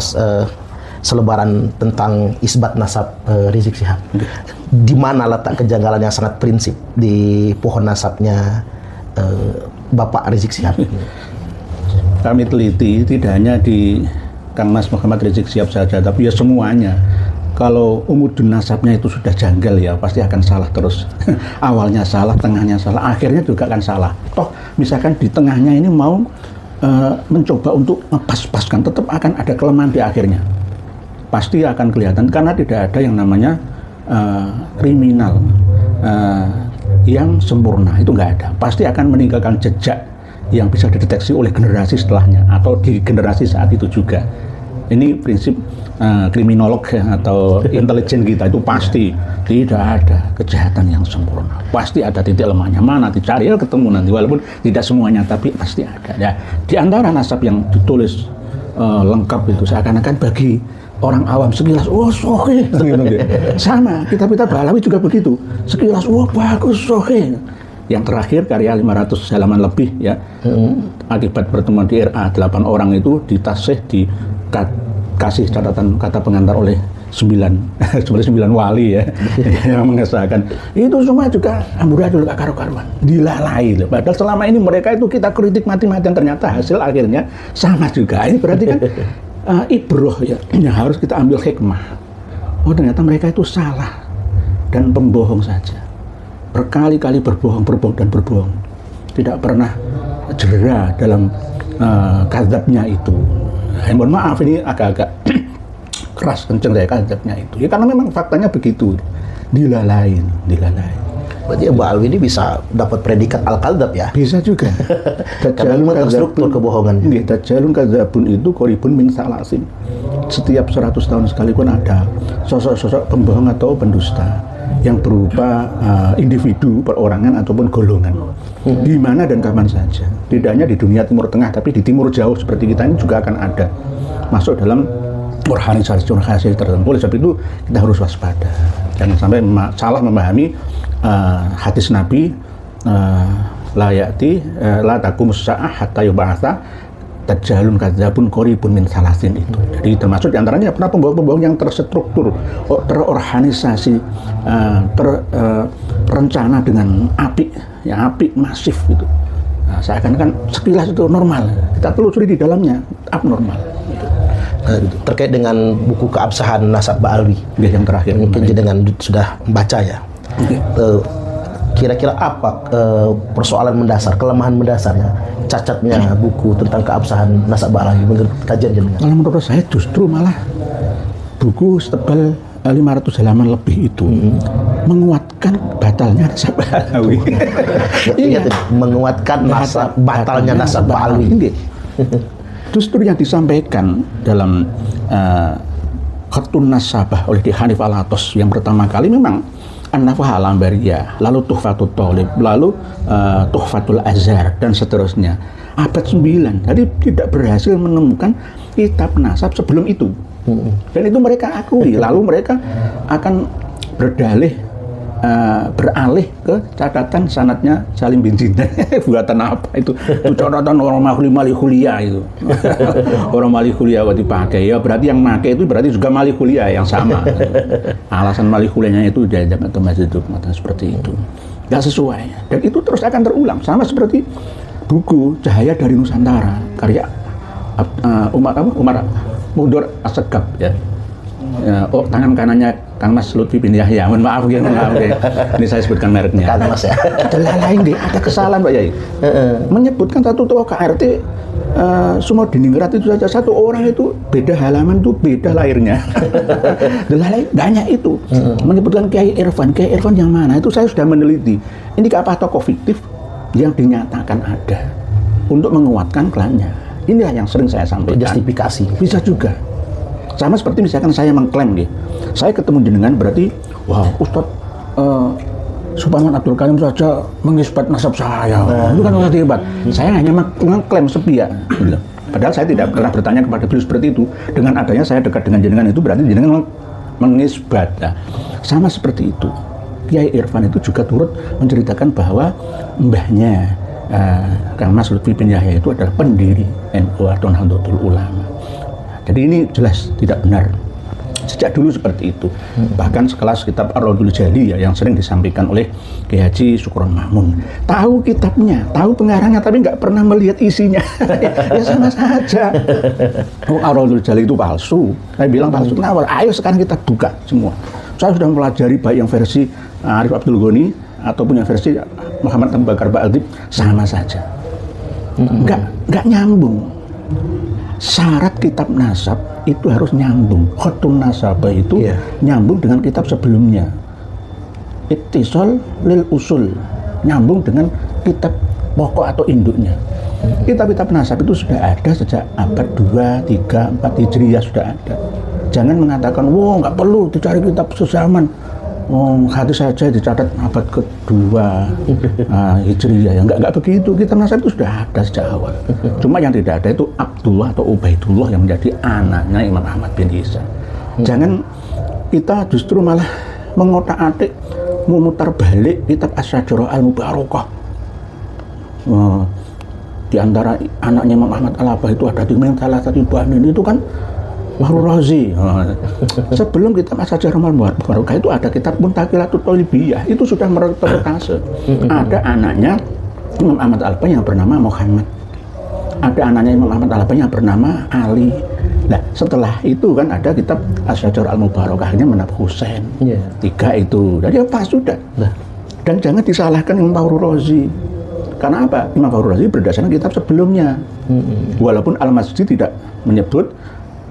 selebaran tentang isbat nasab Rizik Syihab. Di mana letak kejanggalan yang sangat prinsip di pohon nasabnya Bapak Rizik Syihab? Kami teliti tidak hanya di Kang Mas Muhammad Rizik Syihab saja, tapi ya semuanya. Kalau umudun nasabnya itu sudah janggal ya pasti akan salah terus. Awalnya salah, tengahnya salah, akhirnya juga akan salah. Toh misalkan di tengahnya ini mau mencoba untuk ngepas-paskan, tetap akan ada kelemahan di akhirnya. Pasti akan kelihatan karena tidak ada yang namanya kriminal yang sempurna, itu nggak ada. Pasti akan meninggalkan jejak yang bisa dideteksi oleh generasi setelahnya atau di generasi saat itu juga. Ini prinsip kriminolog atau intelijen kita itu pasti tidak ada kejahatan yang sempurna. Pasti ada titik lemahnya, mana dicari ya ketemu nanti, walaupun tidak semuanya tapi pasti ada. Ya, di antara nasab yang ditulis lengkap itu, seakan-akan bagi orang awam sekilas, oh sohe, gitu. Sama, kitab-kitab Ba'alawi juga begitu, sekilas, wah bagus sohe. Yang terakhir karya 500 halaman lebih ya, akibat pertemuan di RA 8 orang itu ditasih, dikasih catatan kata pengantar oleh 9 wali ya, yang mengesahkan itu semua juga amburadul gak karu-karuan, dilalai loh. Padahal selama ini mereka itu kita kritik mati-matian, ternyata hasil akhirnya sama juga. Ini berarti kan ibroh ya, yang harus kita ambil hikmah. Oh ternyata mereka itu salah dan pembohong saja, berkali-kali berbohong dan berbohong, tidak pernah jera dalam kadzabnya itu. Mohon maaf ini agak-agak keras kenceng saya kadzabnya itu ya, karena memang faktanya begitu, dilalai. Berarti Mbak Alwi ini bisa dapat predikat al-kadzab ya? Bisa juga. Karena memang terstruktur kebohongan. Dajjalun kadzabun itu koribun min salasin. Setiap 100 tahun sekali pun ada sosok-sosok pembohong atau pendusta yang berupa individu, perorangan ataupun golongan. Di mana dan kapan saja. Tidak hanya di dunia Timur Tengah, tapi di Timur Jauh seperti kita ini juga akan ada. Masuk dalam organisasi tertentu. Oleh sebab itu kita harus waspada. Jangan sampai salah memahami hadis Nabi, la taqumus sa'ah hatta yub'atsa dajjalun kadzabun qoribun min salasin itu. Jadi termasuk diantaranya pernah pembohong-pembohong yang terstruktur, terorganisasi, terencana dengan apik, ya apik masif gitu. Nah, seakan-akan sekilas itu normal, kita telusuri di dalamnya abnormal. Terkait dengan buku keabsahan nasab Ba'alwi yang terakhir, mungkin dengan sudah membaca ya. Kira-kira apa persoalan mendasar, kelemahan mendasarnya, cacatnya buku tentang keabsahan nasab Ba'alwi menurut kajian jenengan? Kalau menurut saya justru malah buku setebal 500 halaman lebih itu menguatkan batalnya nasab Ba'alwi. Iya, menguatkan batalnya nasab Ba'alwi. Justru yang disampaikan dalam Khatun Nasabah oleh Di Hanif Al-Atos yang pertama kali memang An-Nafah Al-Ambariyah, lalu Tuhfatul Thalib, lalu Tuhfatul Azhar dan seterusnya. Abad 9, jadi tidak berhasil menemukan kitab nasab sebelum itu. Dan itu mereka akui, lalu mereka akan beralih ke catatan sanadnya Salim bin Jindan. Buatan apa itu? Itu catatan orang Mali Khulia itu. Orang Mali Khulia waktu dipakai ya, berarti yang pakai itu berarti juga Mali Khulia yang sama. Alasan Mali Khulianya itu jajak atau masjid atau seperti itu. Nggak sesuai. Dan itu terus akan terulang, sama seperti buku Cahaya dari Nusantara karya Umar Muhdor Assegaf ya. Tangan kanannya Kang Mas Lutfi bin Yahya, mohon maaf ya, ini saya sebutkan mereknya. Kang Mas ya. Adalah lain deh, ada kesalahan Pak Yai. Menyebutkan satu tokoh KRT Sumodiningrat itu saja, satu orang itu beda halaman itu beda lahirnya. Adalah lain banyak itu. Menyebutkan Kiai Irfan yang mana itu saya sudah meneliti. Ini apa tokoh fiktif yang dinyatakan ada untuk menguatkan klannya. Inilah yang sering saya sampaikan. Justifikasi. Bisa juga. Sama seperti misalkan saya mengklaim gitu, saya ketemu jenengan berarti, wah Ustadz Suparman Abdul Karim saja mengisbat nasab saya. Itu kan Ustadz hebat. Saya hanya mengklaim sepihak. Gitu. Padahal saya tidak pernah bertanya kepada beliau seperti itu. Dengan adanya saya dekat dengan jenengan itu berarti jenengan mengisbat. Nah, sama seperti itu. Kiai Irfan itu juga turut menceritakan bahwa mbahnya Kang Mas Lutfi bin Yahya itu adalah pendiri NU atau Nahdlatul Ulama. Jadi ini jelas tidak benar. Sejak dulu seperti itu. Bahkan sekelas kitab Ar-Raudhul Jali ya, yang sering disampaikan oleh Kiai Haji Syukron Mahmun. Tahu kitabnya, tahu pengarangnya, tapi nggak pernah melihat isinya. Ya sama saja. Ar-Raudhul Jali itu palsu. Saya bilang palsu. Kenapa? Ayo sekarang kita buka semua. Saya sudah mempelajari baik yang versi Arif Abdul Ghani ataupun yang versi Muhammad Abu Bakar Ba'adib, sama saja. Nggak nyambung. Syarat kitab nasab itu harus nyambung. Khatun nasabah itu nyambung dengan kitab sebelumnya. Ittisal lil usul, nyambung dengan kitab pokok atau induknya. Kitab-kitab nasab itu sudah ada sejak abad 2, 3, 4 Hijriah sudah ada. Jangan mengatakan, wah nggak perlu dicari kitab sezaman. hati saja dicatat abad kedua Hijriyah ya, enggak begitu. Kita nasab itu sudah ada sejak awal. Cuma yang tidak ada itu Abdullah atau Ubaidullah yang menjadi anaknya Imam Ahmad bin Isa. Jangan kita justru malah mengotak-atik, memutar balik kitab Asy-Syajarah Al-Mubarakah. Di antara anaknya Imam Ahmad Al-Abah itu ada di salah satu banin itu kan Fahrul Razi. Sebelum kitab Asy-Syajarah Al-Mubarakah itu ada kitab Muntaqilatut Thalibiyah, itu sudah mereportase. Ada anaknya Imam Ahmad Al-Abah yang bernama Muhammad. Ada anaknya Imam Ahmad Al-Abah yang bernama Ali. Nah, setelah itu kan ada kitab Asy-Syajarah Al-Mubarakahnya Menab Husain. Tiga itu. Jadi apa sudah. Dan jangan disalahkan Imam Fahrul Razi. Karena apa? Imam Fahrul Razi berdasarkan kitab sebelumnya. Walaupun Al-Masjid tidak menyebut,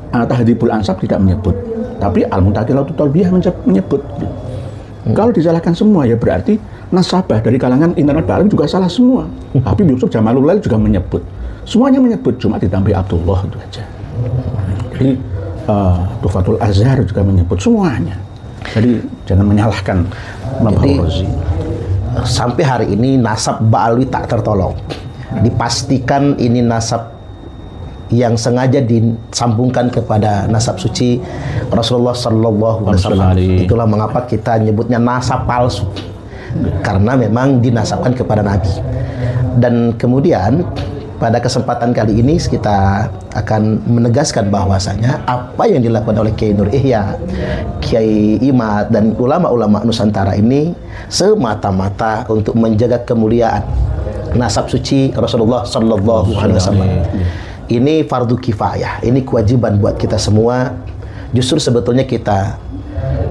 Tahdhibul Ansab tidak menyebut, tapi Al-Muntaqilatut Thalibiyah menyebut. Kalau disalahkan semua ya berarti nasabah dari kalangan internet Ba'alim juga salah semua. Habib Yusuf Jamalul Lail juga menyebut. Semuanya menyebut, cuma ditambahi Abdullah itu aja. Jadi Tuhfatul Azhar juga menyebut semuanya. Jadi jangan menyalahkan Imam Fahrul Razi. Sampai hari ini nasab Ba'alwi tak tertolong. Dipastikan ini nasab yang sengaja disambungkan kepada nasab suci Rasulullah Sallallahu Alaihi Wasallam. Itulah mengapa kita nyebutnya nasab palsu, karena memang dinasabkan kepada Nabi. Dan kemudian pada kesempatan kali ini kita akan menegaskan bahwasanya apa yang dilakukan oleh Kiai Nur Ihya, Kiai Imad dan ulama-ulama Nusantara ini semata-mata untuk menjaga kemuliaan nasab suci Rasulullah Sallallahu Alaihi Wasallam. Ini fardu kifayah, ini kewajiban buat kita semua. Justru sebetulnya kita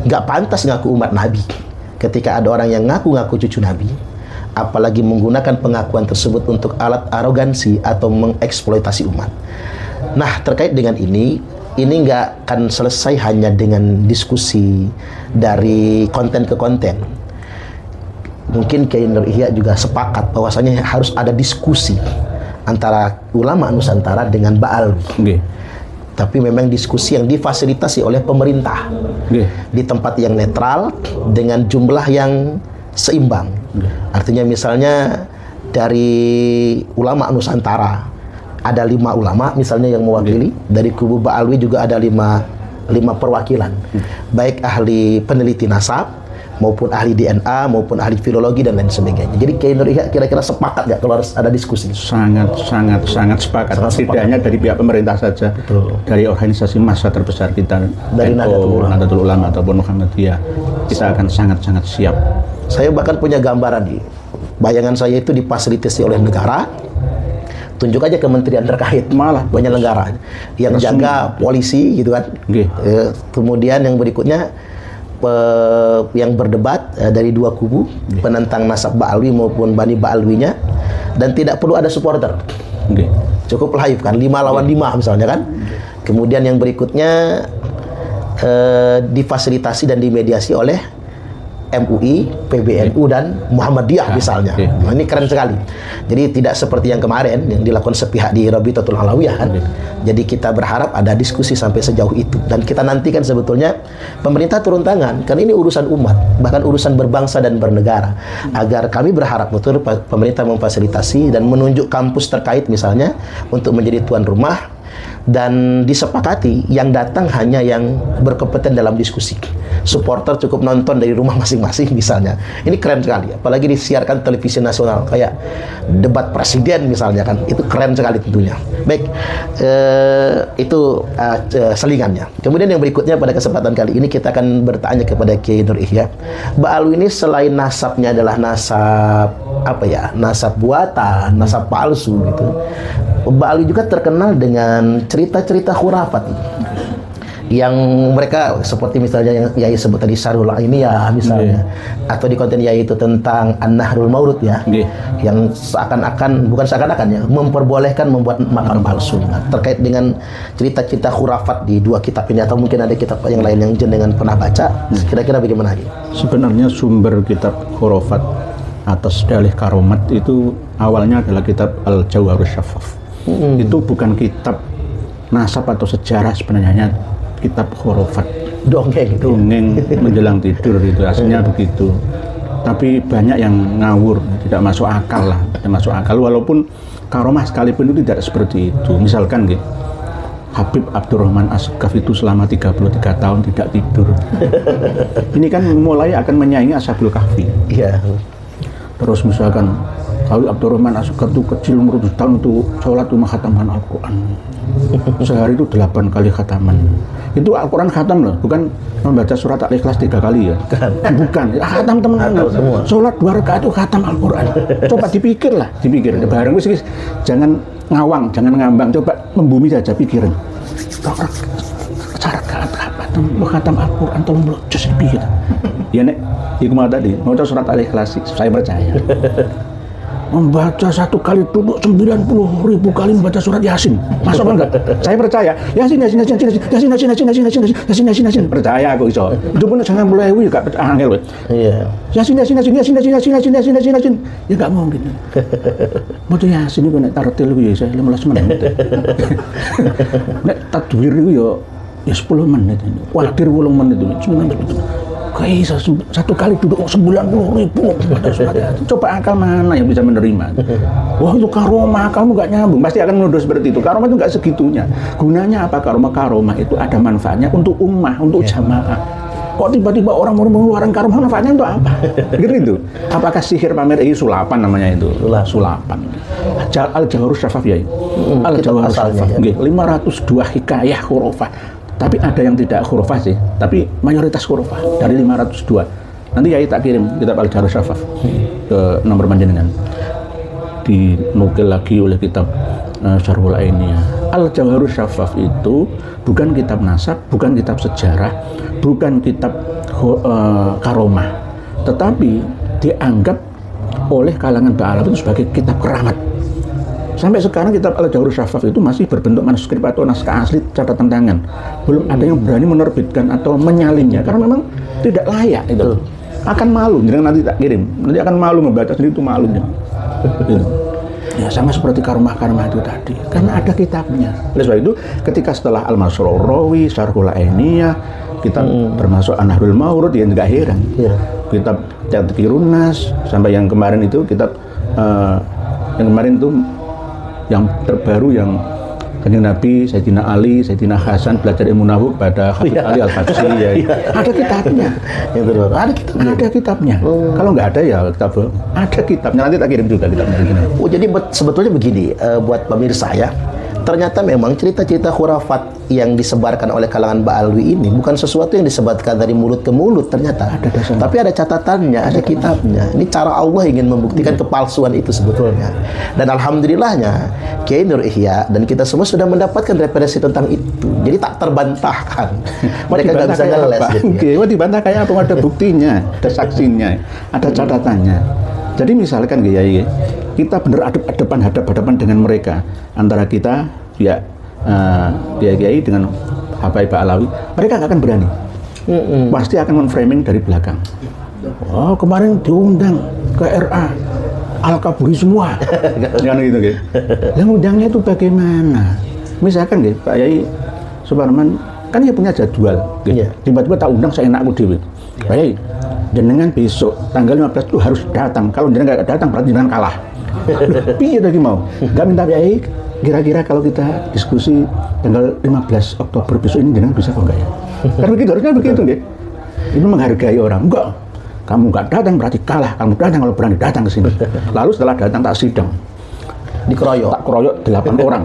nggak pantas ngaku umat Nabi ketika ada orang yang ngaku-ngaku cucu Nabi, apalagi menggunakan pengakuan tersebut untuk alat arogansi atau mengeksploitasi umat. Nah, terkait dengan ini nggak akan selesai hanya dengan diskusi dari konten ke konten. Mungkin Kiai Nur Ihya juga sepakat bahwasanya harus ada diskusi antara ulama Nusantara dengan Ba'alwi. Tapi memang diskusi yang difasilitasi oleh pemerintah di tempat yang netral dengan jumlah yang seimbang. Artinya misalnya dari ulama Nusantara ada 5 ulama misalnya yang mewakili, dari kubu Ba'alwi juga ada 5 perwakilan, baik ahli peneliti nasab maupun ahli DNA, maupun ahli filologi dan lain sebagainya. Jadi Kiai Nur Ihya kira-kira sepakat nggak kalau harus ada diskusi? Sangat sepakat. Tidak hanya dari pihak pemerintah saja, dari organisasi massa terbesar kita, dari Nahdlatul Ulama ataupun Muhammadiyah, kita akan sangat-sangat siap. Saya bahkan punya gambaran nih, bayangan saya itu difasilitasi oleh negara. Tunjuk aja kementerian terkait, malah penyelenggara yang jaga polisi gitu kan. Kemudian yang berikutnya yang berdebat dari 2 kubu, penentang nasab Ba'alwi maupun Bani Ba'alwinya, dan tidak perlu ada supporter. Cukup live kan, 5 lawan 5 misalnya kan. Kemudian yang berikutnya difasilitasi dan dimediasi oleh MUI, PBNU dan Muhammadiyah misalnya. Nah, ini keren sekali. Jadi tidak seperti yang kemarin yang dilakukan sepihak di Rabitatul Alawiyah kan. Jadi kita berharap ada diskusi sampai sejauh itu, dan kita nantikan sebetulnya pemerintah turun tangan, karena ini urusan umat, bahkan urusan berbangsa dan bernegara. Agar kami berharap betul pemerintah memfasilitasi dan menunjuk kampus terkait misalnya untuk menjadi tuan rumah, dan disepakati yang datang hanya yang berkompeten dalam diskusi. Supporter cukup nonton dari rumah masing-masing misalnya. Ini keren sekali, apalagi disiarkan televisi nasional kayak debat presiden misalnya kan. Itu keren sekali tentunya. Baik, itu selingannya. Kemudian yang berikutnya pada kesempatan kali ini kita akan bertanya kepada Kiai Nur Ihya. Ba'alwi ini selain nasabnya adalah nasab nasab buatan, nasab palsu gitu. Ba'alwi juga terkenal dengan cerita-cerita khurafat yang mereka seperti misalnya yang Yai sebut tadi Syarhul Ainiyah misalnya, atau di konten Yai itu tentang An-Nahrul Maurud ya, yang seakan-akan, bukan seakan-akan ya, memperbolehkan membuat makam palsu. Terkait dengan cerita-cerita khurafat di 2 kitab ini, atau mungkin ada kitab yang lain yang jenengan pernah baca, kira-kira bagaimana ini? Sebenarnya sumber kitab khurafat atas dalih karomat itu awalnya adalah kitab Al-Jawharus Syaffaf. Itu bukan kitab nasab atau sejarah, sebenarnya kitab khurafat. dongeng gitu. dongeng menjelang tidur itu aslinya begitu. Tapi banyak yang ngawur, tidak masuk akal lah, tidak masuk akal. Walaupun karomah sekalipun itu tidak seperti itu. Misalkan gitu, Habib Abdurrahman As-Saqqaf itu selama 33 tahun tidak tidur. Ini kan mulai akan menyaingi Ashabul Kahfi. Iya. Terus misalkan Habib Abdurrahman As-Saqqaf itu kecil umur 7 tahun itu sholat cuma khataman Al-Quran. Sehari itu 8 kali khataman. Itu Al-Quran khatam loh, bukan membaca surat Al-Ikhlas 3 kali ya. Bukan, khatam teman-teman. Sholat 2 rakaat itu khatam Al-Quran. Coba dipikir lah, dipikir. Barang wis jangan ngawang, jangan ngambang, coba membumi saja pikiran. Cara khatam Al-Quran tolong blocos dipikir. Ya nek, iku mau tadi, mau surat Al-Ikhlas, saya percaya. Membaca 1 kali duduk 90.000 kali membaca surat Yasin. Masuk apa enggak? Saya percaya. Yasin. Percaya aku iso. Itu pun jangan mulai juga angel we. Iya. Yasin. Ya enggak mungkin. Maca Yasin iku nek tartil ku ya 15 menit. Nek tadwir iku ya 10 menit. Wadir 8 menit itu. Kayak 1 kali duduk 90.000 pada surat Yasin. Coba akal mana yang bisa menerima? Wah itu karomah, kamu nggak nyambung. Pasti akan menuduh seperti itu. Karomah itu nggak segitunya. Gunanya apa karomah? Karomah itu ada manfaatnya untuk ummah, untuk jamaah. Kok tiba-tiba orang mau mengeluarkan karomah, manfaatnya untuk apa? Gitu. Apakah sihir pamer ini sulapan namanya itu? Sulapan. Al-Jawharus Syafaf ya. Al-Jawharus Syafaf. 502 hikayah khurafah. Tapi ada yang tidak khurafah sih, tapi mayoritas khurafah dari 502. Nanti Yai tak kirim kitab Al-Jawharus Syafaf ke nomor panjenengan. Dinukil lagi oleh kitab Syarhul Ainiyah. Al-Jawharus Syafaf itu bukan kitab nasab, bukan kitab sejarah, bukan kitab karomah, tetapi dianggap oleh kalangan Ba'alaf itu sebagai kitab keramat. Sampai sekarang kitab Al-Jawharus Syafaf itu masih berbentuk manuskrip atau naskah asli catatan tangan. Belum ada yang berani menerbitkan atau menyalinnya karena memang tidak layak itu. Akan malu, jadi nanti tak kirim. Nanti akan malu membaca sendiri itu malunya. Gitu. Ya sama seperti karomah-karomah itu tadi. Karena ada kitabnya. Oleh sebab itu ketika setelah Al-Masrur Rawi, Syarhul Ainiyah, kitab termasuk An-Nahrul Mawrud yang enggak heran. Kitab Tadhkirun Nas sampai yang kemarin itu kitab yang kemarin itu yang terbaru yang Kanjeng Nabi, Sayyidina Ali, Sayyidina Hasan belajar ilmu nahwu pada Habib Ali Al-Fajri ya. Ada kitabnya. Ada kitabnya. Kalau nggak ada ya kitab ada kitabnya. Nanti tak kirim juga kitabnya begini. Oh jadi sebetulnya begini buat pemirsa ya. Ternyata memang cerita-cerita khurafat yang disebarkan oleh kalangan Ba'alwi ini bukan sesuatu yang disebarkan dari mulut ke mulut ternyata. Tapi ada catatannya, ada kitabnya. Ini cara Allah ingin membuktikan kepalsuan itu sebetulnya. Dan alhamdulillahnya Kiai Nur Ihya dan kita semua sudah mendapatkan referensi tentang itu. Jadi tak terbantahkan. Mereka nggak bisa ngeles gitu. Oke, dibantah kayak apa? Ada buktinya, ada saksinya, ada catatannya. Jadi misalkan Kiai, kita benar hadap-hadapan dengan mereka, antara kita ya Kiai dengan Habaib Alawi, mereka nggak akan berani. Pasti akan men-framing dari belakang. Oh kemarin diundang ke RA Al-Kaburi semua. Jangan gitu Kiai. Yang undangnya itu bagaimana? Misalkan Kiai, Pak Yai Suparman kan dia punya jadwal. Tiba-tiba tak undang saya enakku dewe. Pak Yai, jenengan besok tanggal 15 itu harus datang. Kalau jenengan nggak datang berarti jenengan kalah. Piye tadi mau? Nggak minta Yai. Kira-kira kalau kita diskusi tanggal 15 Oktober besok ini jenengan bisa kok enggak ya? Karena begitu harusnya begitu deh. Ini menghargai orang. Enggak. Kamu nggak datang berarti kalah. Kamu datang kalau berani datang ke sini. Lalu setelah datang tak sidang. Dikeroyok. Tak keroyok 8 orang.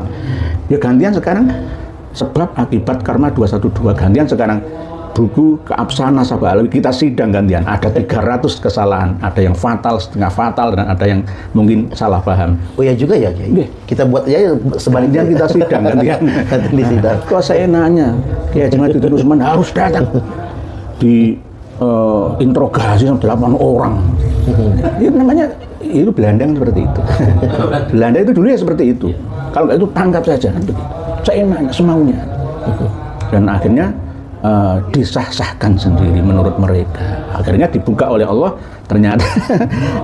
Ya gantian sekarang sebab akibat karma 212 gantian sekarang. Buku Keabsahan Nasab Alawi kita sidang gantian, ada 300 kesalahan, ada yang fatal, setengah fatal, dan ada yang mungkin salah paham. Oh ya juga ya Kiai. Kita buat ya sebaliknya kita sidang gantian. Kok saya nanya Kiai Haji Madudin Usman harus datang di interogasi sama 8 orang. Itu namanya itu Belandang seperti itu. Belanda itu dulu ya seperti itu. Kalau nggak itu tangkap saja kan begitu. Seenaknya, semaunya. Dan akhirnya disah-sahkan sendiri menurut mereka. Akhirnya dibuka oleh Allah, ternyata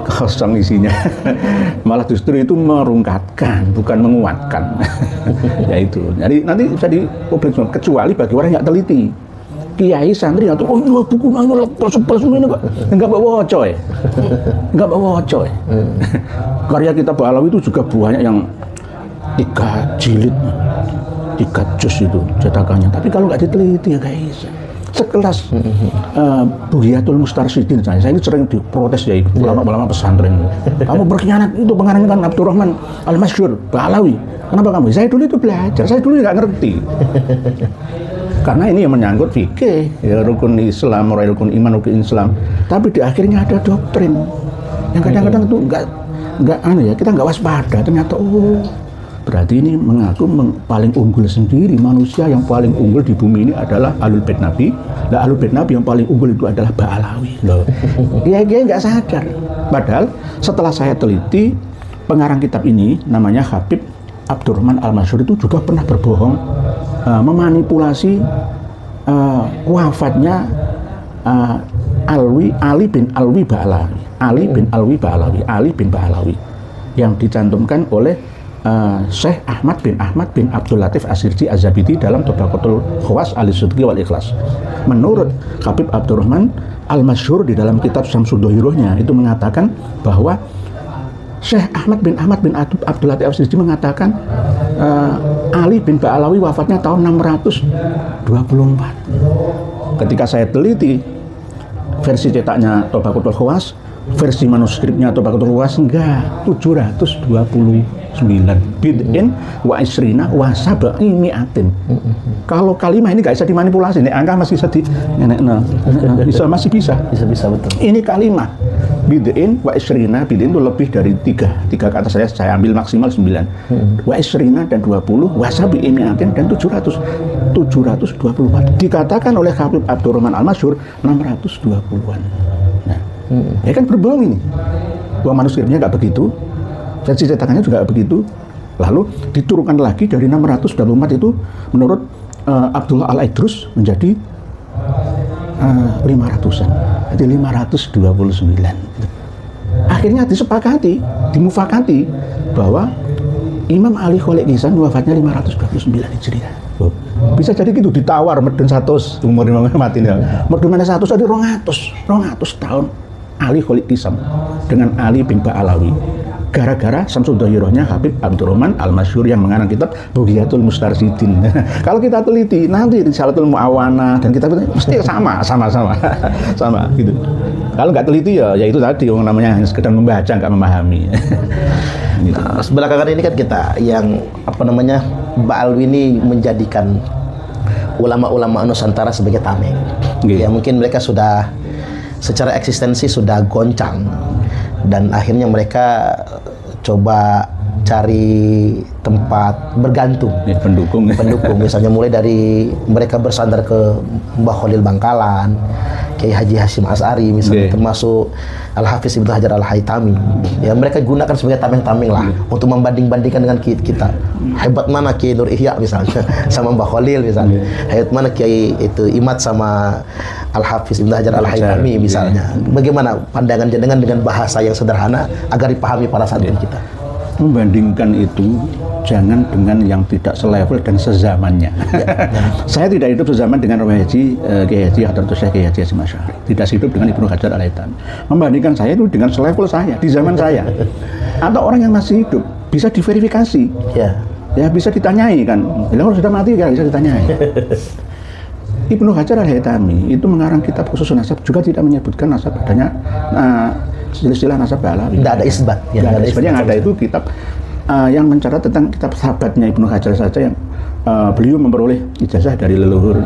kosong isinya. Malah justru itu merungkatkan, bukan menguatkan. Ya itu. Jadi nanti bisa di publik kecuali bagi orang yang teliti. kiai santri atau oh iya buku nanya pas ini enggak bawa coy. Enggak bawa coy. Karya kitab Ba'alawi itu juga banyak yang 3 jilid, 3 juz itu cetakannya. Tapi kalau nggak diteliti ya guys, sekelas Bughyatul Mustarsyidin saya ini sering diprotes ya ulama-ulama pesantren. Kamu berkhianat, itu pengarangnya kan Abdurrahman Al-Masyhur Ba'alawi. Kenapa kamu? Saya dulu itu belajar, saya dulu nggak ngerti. Karena ini yang menyangkut fikih, ya, rukun Islam, rukun iman, rukun Islam. Tapi di akhirnya ada doktrin yang kadang-kadang itu nggak ya, kita nggak waspada. Ternyata berarti ini mengaku paling unggul sendiri. Manusia yang paling unggul di bumi ini adalah Ahlul Bait Nabi. Nah, Ahlul Bait Nabi yang paling unggul itu adalah Ba'alawi. Loh, dia nggak sadar. Padahal setelah saya teliti, pengarang kitab ini namanya Habib Abdurrahman Al-Masyhur itu juga pernah berbohong, memanipulasi wafatnya Ali bin Alwi Ba'alawi. Ali bin Ba'alawi yang dicantumkan oleh Syekh Ahmad bin Abdul Latif As-Sirji Az-Zabidi dalam Tabaqatul Khawas Al-Sidqi wal Ikhlas. Menurut Habib Abdurrahman Al-Masyhur di dalam kitab Syamsud Dohirohnya itu mengatakan bahwa Syekh Ahmad bin Abdul Latif As-Sirji mengatakan Ali bin Ba'alawi wafatnya tahun 624. Ketika saya teliti versi cetaknya Tabaqatul Khawas, versi manuskripnya Tabaqatul Khawas enggak, 729 bid'in wa isrina wa sab'i mi'atin. Kalau kalimat ini nggak bisa dimanipulasi, nih angka masih masih bisa betul. Ini kalimat bid'in wa isrina, bid'in itu lebih dari 3 kata saya ambil maksimal 9. Wa isrina dan 20, wa sab'i mi'atin dan 724. Dikatakan oleh Habib Abdurrahman Al-Masyhur 620-an. Nah, ya kan berbohong ini. Bahwa manuskripnya nggak begitu, versi cetakannya juga begitu. Lalu diturunkan lagi dari 624 itu menurut Abdullah Al-Idrus menjadi 500-an. Jadi 529. Akhirnya disepakati, dimufakati bahwa Imam Ali Kholek Kisan wafatnya 529 Hijriah. Bisa jadi gitu, ditawar medun 100 umur Imam mati ya. Medun mana 100 jadi 200 tahun Ali Kholek Kisan dengan Ali bin Ba'alawi. Gara-gara Syamsud Dohirohnya Habib Abdurrahman Al-Masyhur yang mengarang kitab Bughyatul Mustarsyidin. Kalau kita teliti nanti Risalatul Mu'awanah dan kitab itu mesti sama gitu. Kalau nggak teliti ya itu tadi yang namanya hanya sekedar membaca nggak memahami. Gitu. Nah, belakangan ini kan kita yang Ba'alawi ini menjadikan ulama-ulama Nusantara sebagai tameng. Ya mungkin mereka sudah secara eksistensi sudah goncang. Dan akhirnya mereka coba cari tempat bergantung, pendukung misalnya mulai dari mereka bersandar ke Mbah Khalil Bangkalan, Kiai Haji Hasyim As'ari misalnya, termasuk Al-Hafiz Ibnu Hajar Al-Haytami. Ya mereka gunakan sebagai tameng-tameng lah untuk membanding-bandingkan dengan kita. Hebat mana Kiai Nur Ihya misalnya sama Mbah Khalil misalnya. Hebat mana Kiai itu Imad sama Al-Hafiz Ibnu Hajar Al-Haytami misalnya. Bagaimana pandangan jenengan dengan bahasa yang sederhana agar dipahami para santri kita? Membandingkan itu jangan dengan yang tidak selevel dan sezamannya. Saya tidak hidup sezaman dengan Kiai Haji Hadratus Syekh Kiai Haji Hasyim Asy'ari. Tidak hidup dengan Ibnu Hajar Al-Haytami. Membandingkan saya itu dengan selevel saya di zaman saya. Atau orang yang masih hidup bisa diverifikasi. Ya bisa ditanyai kan. Kalau sudah mati ya bisa ditanyai. Ibnu Hajar Al-Haytami itu mengarang kitab khusus nasab juga tidak menyebutkan nasab adanya istilah nasab Ba'alawi. Tidak ada isbat. Tidak ada isbat. Yang ada itu kitab yang mencatat tentang kitab sahabatnya Ibnu Hajar saja yang beliau memperoleh ijazah dari leluhur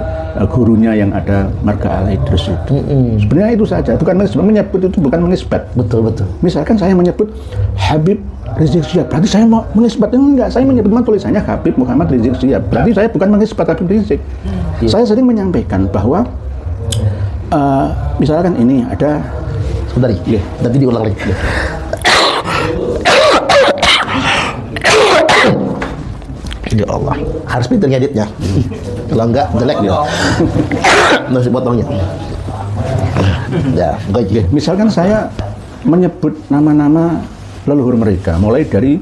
gurunya yang ada Marga Al-Idrus itu. Sebenarnya itu saja. Bukan menyebut itu bukan mengisbat. Betul. Misalkan saya menyebut Habib Rizik Syihab, berarti saya mau mengisbat. Enggak, saya menyebut tulisannya Habib Muhammad Rizik Syihab. Berarti saya bukan mengisbat Habib Rizik. Saya sering menyampaikan bahwa misalkan ini ada sebentar, nanti diulang lagi. Ya Allah, harus pintar ngeditnya. Kalau enggak jelek dia. Nasi potongnya. Ya, misalkan saya menyebut nama-nama leluhur mereka, mulai dari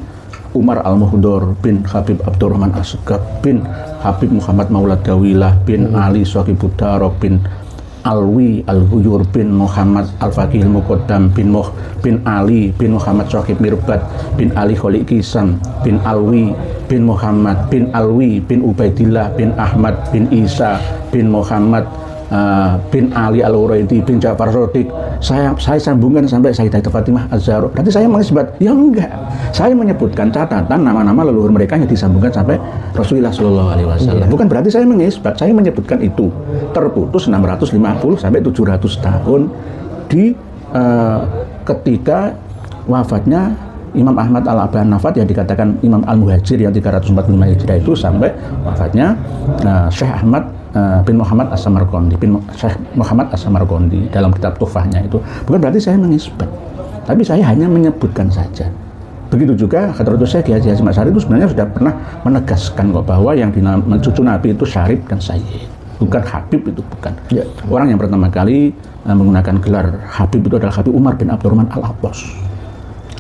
Umar Al-Muhdor bin Habib Abdurrahman Asgab bin Habib Muhammad Maulad Dawilah bin Ali Sohibudaro bin Alwi Al-Huyur bin Muhammad Al-Faqih Al-Muqaddam bin Ali bin Muhammad Sohib Mirbat bin Ali Kholik Kisam bin Alwi bin Muhammad bin Alwi bin Ubaidillah bin Ahmad bin Isa bin Muhammad bin Ali Al-Uraidi bin Ja'far Shadiq. Saya sambungkan sampai Sayyidah Fatimah Az-Zahra. Berarti saya mengisbat? Ya enggak. Saya menyebutkan catatan nama-nama leluhur mereka yang disambungkan sampai Rasulullah Shallallahu Alaihi Wasallam. Bukan berarti saya mengisbat. Saya menyebutkan itu terputus 650 sampai 700 tahun di ketika wafatnya Imam Ahmad Al-Abanafat yang dikatakan Imam Al-Muhajir yang 345 Hijriah itu sampai wafatnya Syekh Ahmad bin Muhammad As-Samarqandi, Syekh Muhammad As-Samarqandi dalam kitab Tuhfahnya itu. Bukan berarti saya mengisbat, tapi saya hanya menyebutkan saja. Begitu juga Hadratus Syekh Haji Hasyim Asy'ari itu sebenarnya sudah pernah menegaskan kok bahwa yang dinamakan cucu Nabi itu Syarif dan Sayyid, bukan Habib, itu bukan. Ya. Orang yang pertama kali menggunakan gelar Habib itu adalah Habib Umar bin Abdurrahman Al-Attas.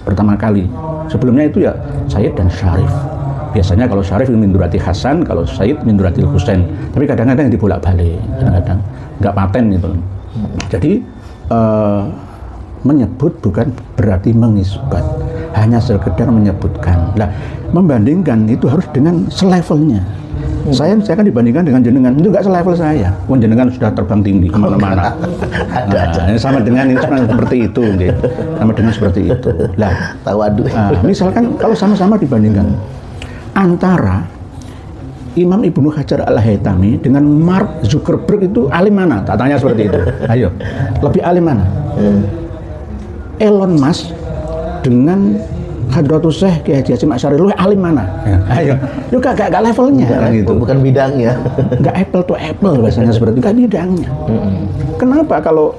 Pertama kali. Sebelumnya itu ya Sayyid dan Syarif. Biasanya kalau Syarif min durati Hasan, kalau Sayyid min durati Husain. Tapi kadang-kadang dibolak-balik, kadang-kadang nggak paten gitu. Jadi menyebut bukan berarti mengisbat, hanya sekedar menyebutkan. Nah, membandingkan itu harus dengan selevelnya. Saya kan dibandingkan dengan jenengan, itu nggak selevel saya. Jenengan sudah terbang tinggi kemana-mana. Sama dengan ini seperti itu, gitu. Sama dengan seperti itu. Lah, misalkan kalau sama-sama dibandingkan antara Imam Ibnu Hajar Al-Haytami dengan Mark Zuckerberg itu alim mana? Tak tanya seperti itu. Ayo, lebih alim mana? Elon Musk dengan Hadratus Syekh Kiai Haji Hasyim Asy'ari lu alim mana? Ayo, lu gak levelnya gitu. Bukan bidangnya. Gak apple to apple bahasanya seperti itu, gak bidangnya. Kenapa kalau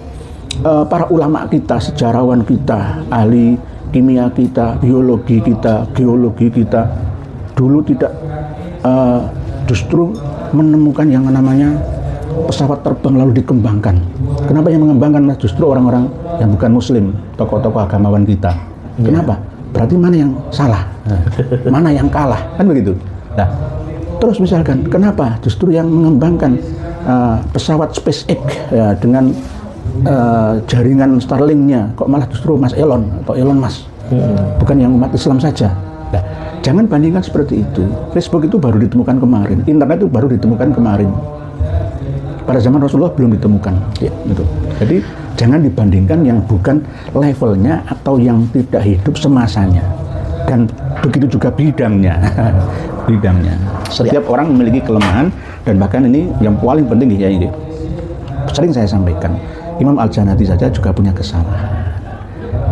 para ulama kita, sejarawan kita, ahli kimia kita, biologi kita, geologi kita dulu tidak justru menemukan yang namanya pesawat terbang lalu dikembangkan? Kenapa yang mengembangkan justru orang-orang yang bukan muslim, tokoh-tokoh agamawan kita? Kenapa? Berarti mana yang salah? Mana yang kalah? Kan begitu. Nah, terus misalkan kenapa justru yang mengembangkan pesawat SpaceX ya, dengan jaringan Starlink-nya kok malah justru Mas Elon atau Elon Musk? Bukan yang umat Islam saja. Nah, jangan bandingkan seperti itu. Facebook itu baru ditemukan kemarin, internet itu baru ditemukan kemarin. Pada zaman Rasulullah belum ditemukan. Ya, gitu. Jadi jangan dibandingkan yang bukan levelnya atau yang tidak hidup semasanya. Dan begitu juga bidangnya. Bidangnya. Setiap orang memiliki kelemahan, dan bahkan ini yang paling penting ya ini. Sering saya sampaikan, Imam Al-Janati saja juga punya kesalahan.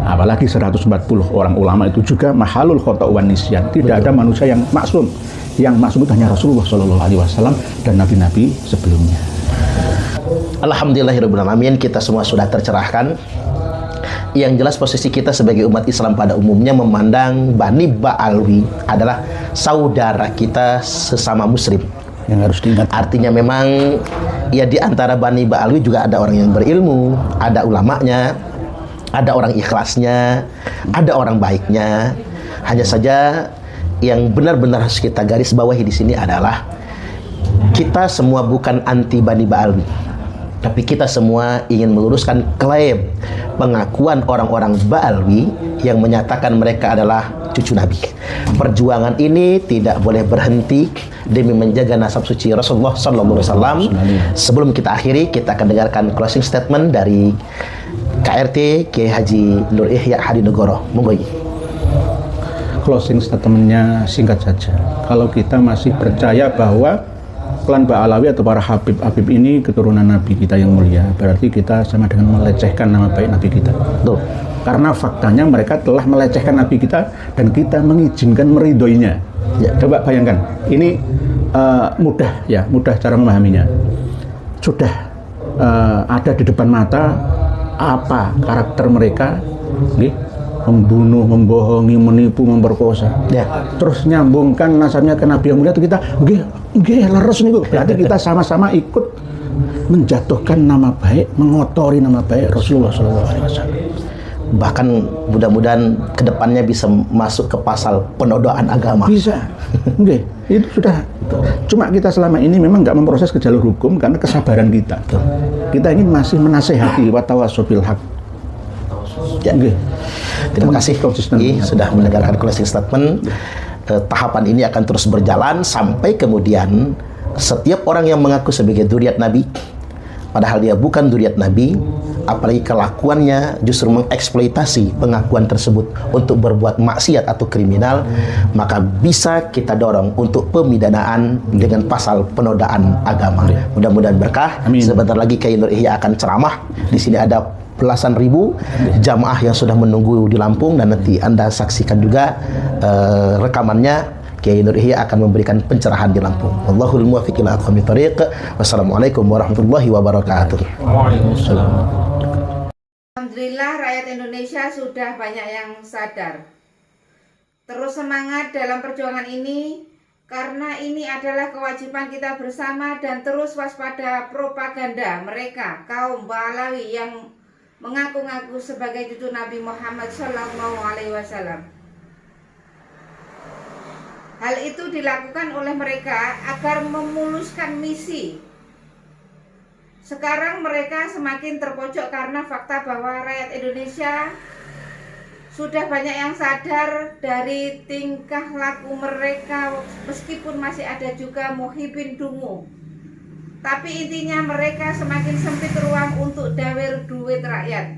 Apalagi 140 orang ulama itu juga mahalul khota' wan nisyan. Tidak ada manusia yang maksum. Yang maksum itu hanya Rasulullah Shallallahu Alaihi Wasallam dan nabi-nabi sebelumnya. Alhamdulillahirabbil alamin, kita semua sudah tercerahkan. Yang jelas posisi kita sebagai umat Islam pada umumnya memandang Bani Ba'alwi adalah saudara kita sesama muslim. Yang harus diingat. Artinya memang ya di antara Bani Ba'alwi juga ada orang yang berilmu, ada ulamanya, ada orang ikhlasnya, ada orang baiknya. Hanya saja yang benar-benar harus kita garis bawahi di sini adalah kita semua bukan anti Bani Ba'alwi, tapi kita semua ingin meluruskan klaim pengakuan orang-orang Ba'alwi yang menyatakan mereka adalah cucu Nabi. Perjuangan ini tidak boleh berhenti demi menjaga nasab suci Rasulullah Sallallahu Alaihi Wasallam. Sebelum kita akhiri, kita akan dengarkan closing statement dari KRT Kiai Haji Nur Ihya Hadinegoro. Monggo. Closing statementnya singkat saja. Kalau kita masih percaya bahwa klan Ba'alawi atau para Habib ini keturunan Nabi kita yang mulia, berarti kita sama dengan melecehkan nama baik Nabi kita. Tuh. Karena faktanya mereka telah melecehkan Nabi kita dan kita mengizinkan meridhoinya. Ya. Coba bayangkan, ini mudah cara memahaminya. Sudah ada di depan mata apa karakter mereka, membunuh, membohongi, menipu, memperkosa. Ya. Terus nyambungkan nasabnya ke Nabi yang mulia, itu kita leres nih, berarti kita sama-sama ikut menjatuhkan nama baik, mengotori nama baik Rasulullah SAW. Bahkan mudah-mudahan kedepannya bisa masuk ke pasal penodaan agama. Bisa. Oke, itu sudah. Cuma kita selama ini memang nggak memproses ke jalur hukum karena kesabaran kita. Kita ini masih menasehati wa tawassaw bil haq. Ya. Oke. Terima kasih Konsisten. sudah mendengarkan closing statement. Tahapan ini akan terus berjalan sampai kemudian setiap orang yang mengaku sebagai dzurriyyat Nabi, padahal dia bukan dzurriyyat Nabi, apalagi kelakuannya justru mengeksploitasi pengakuan tersebut untuk berbuat maksiat atau kriminal, maka bisa kita dorong untuk pemidanaan dengan pasal penodaan agama. Mudah-mudahan berkah. Amin. Sebentar lagi Kiai Nur Ihya akan ceramah. Di sini ada belasan ribu jamaah yang sudah menunggu di Lampung, dan nanti Anda saksikan juga rekamannya. Kiai Nur Ihya akan memberikan pencerahan di Lampung. Wallahul muwaffiq ila aqwamit thoriq. Wassalamualaikum warahmatullahi wabarakatuh. Waalaikumsalam. Alhamdulillah rakyat Indonesia sudah banyak yang sadar. Terus semangat dalam perjuangan ini, karena ini adalah kewajiban kita bersama, dan terus waspada propaganda mereka kaum Ba'alawi yang mengaku-ngaku sebagai cucu Nabi Muhammad SAW. Hal itu dilakukan oleh mereka agar memuluskan misi. Sekarang mereka semakin terpojok karena fakta bahwa rakyat Indonesia sudah banyak yang sadar dari tingkah laku mereka, meskipun masih ada juga muhibin dungu. Tapi intinya mereka semakin sempit ruang untuk dawer duit rakyat.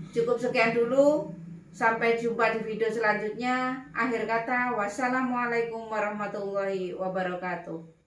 Cukup sekian dulu. Sampai jumpa di video selanjutnya. Akhir kata, wassalamualaikum warahmatullahi wabarakatuh.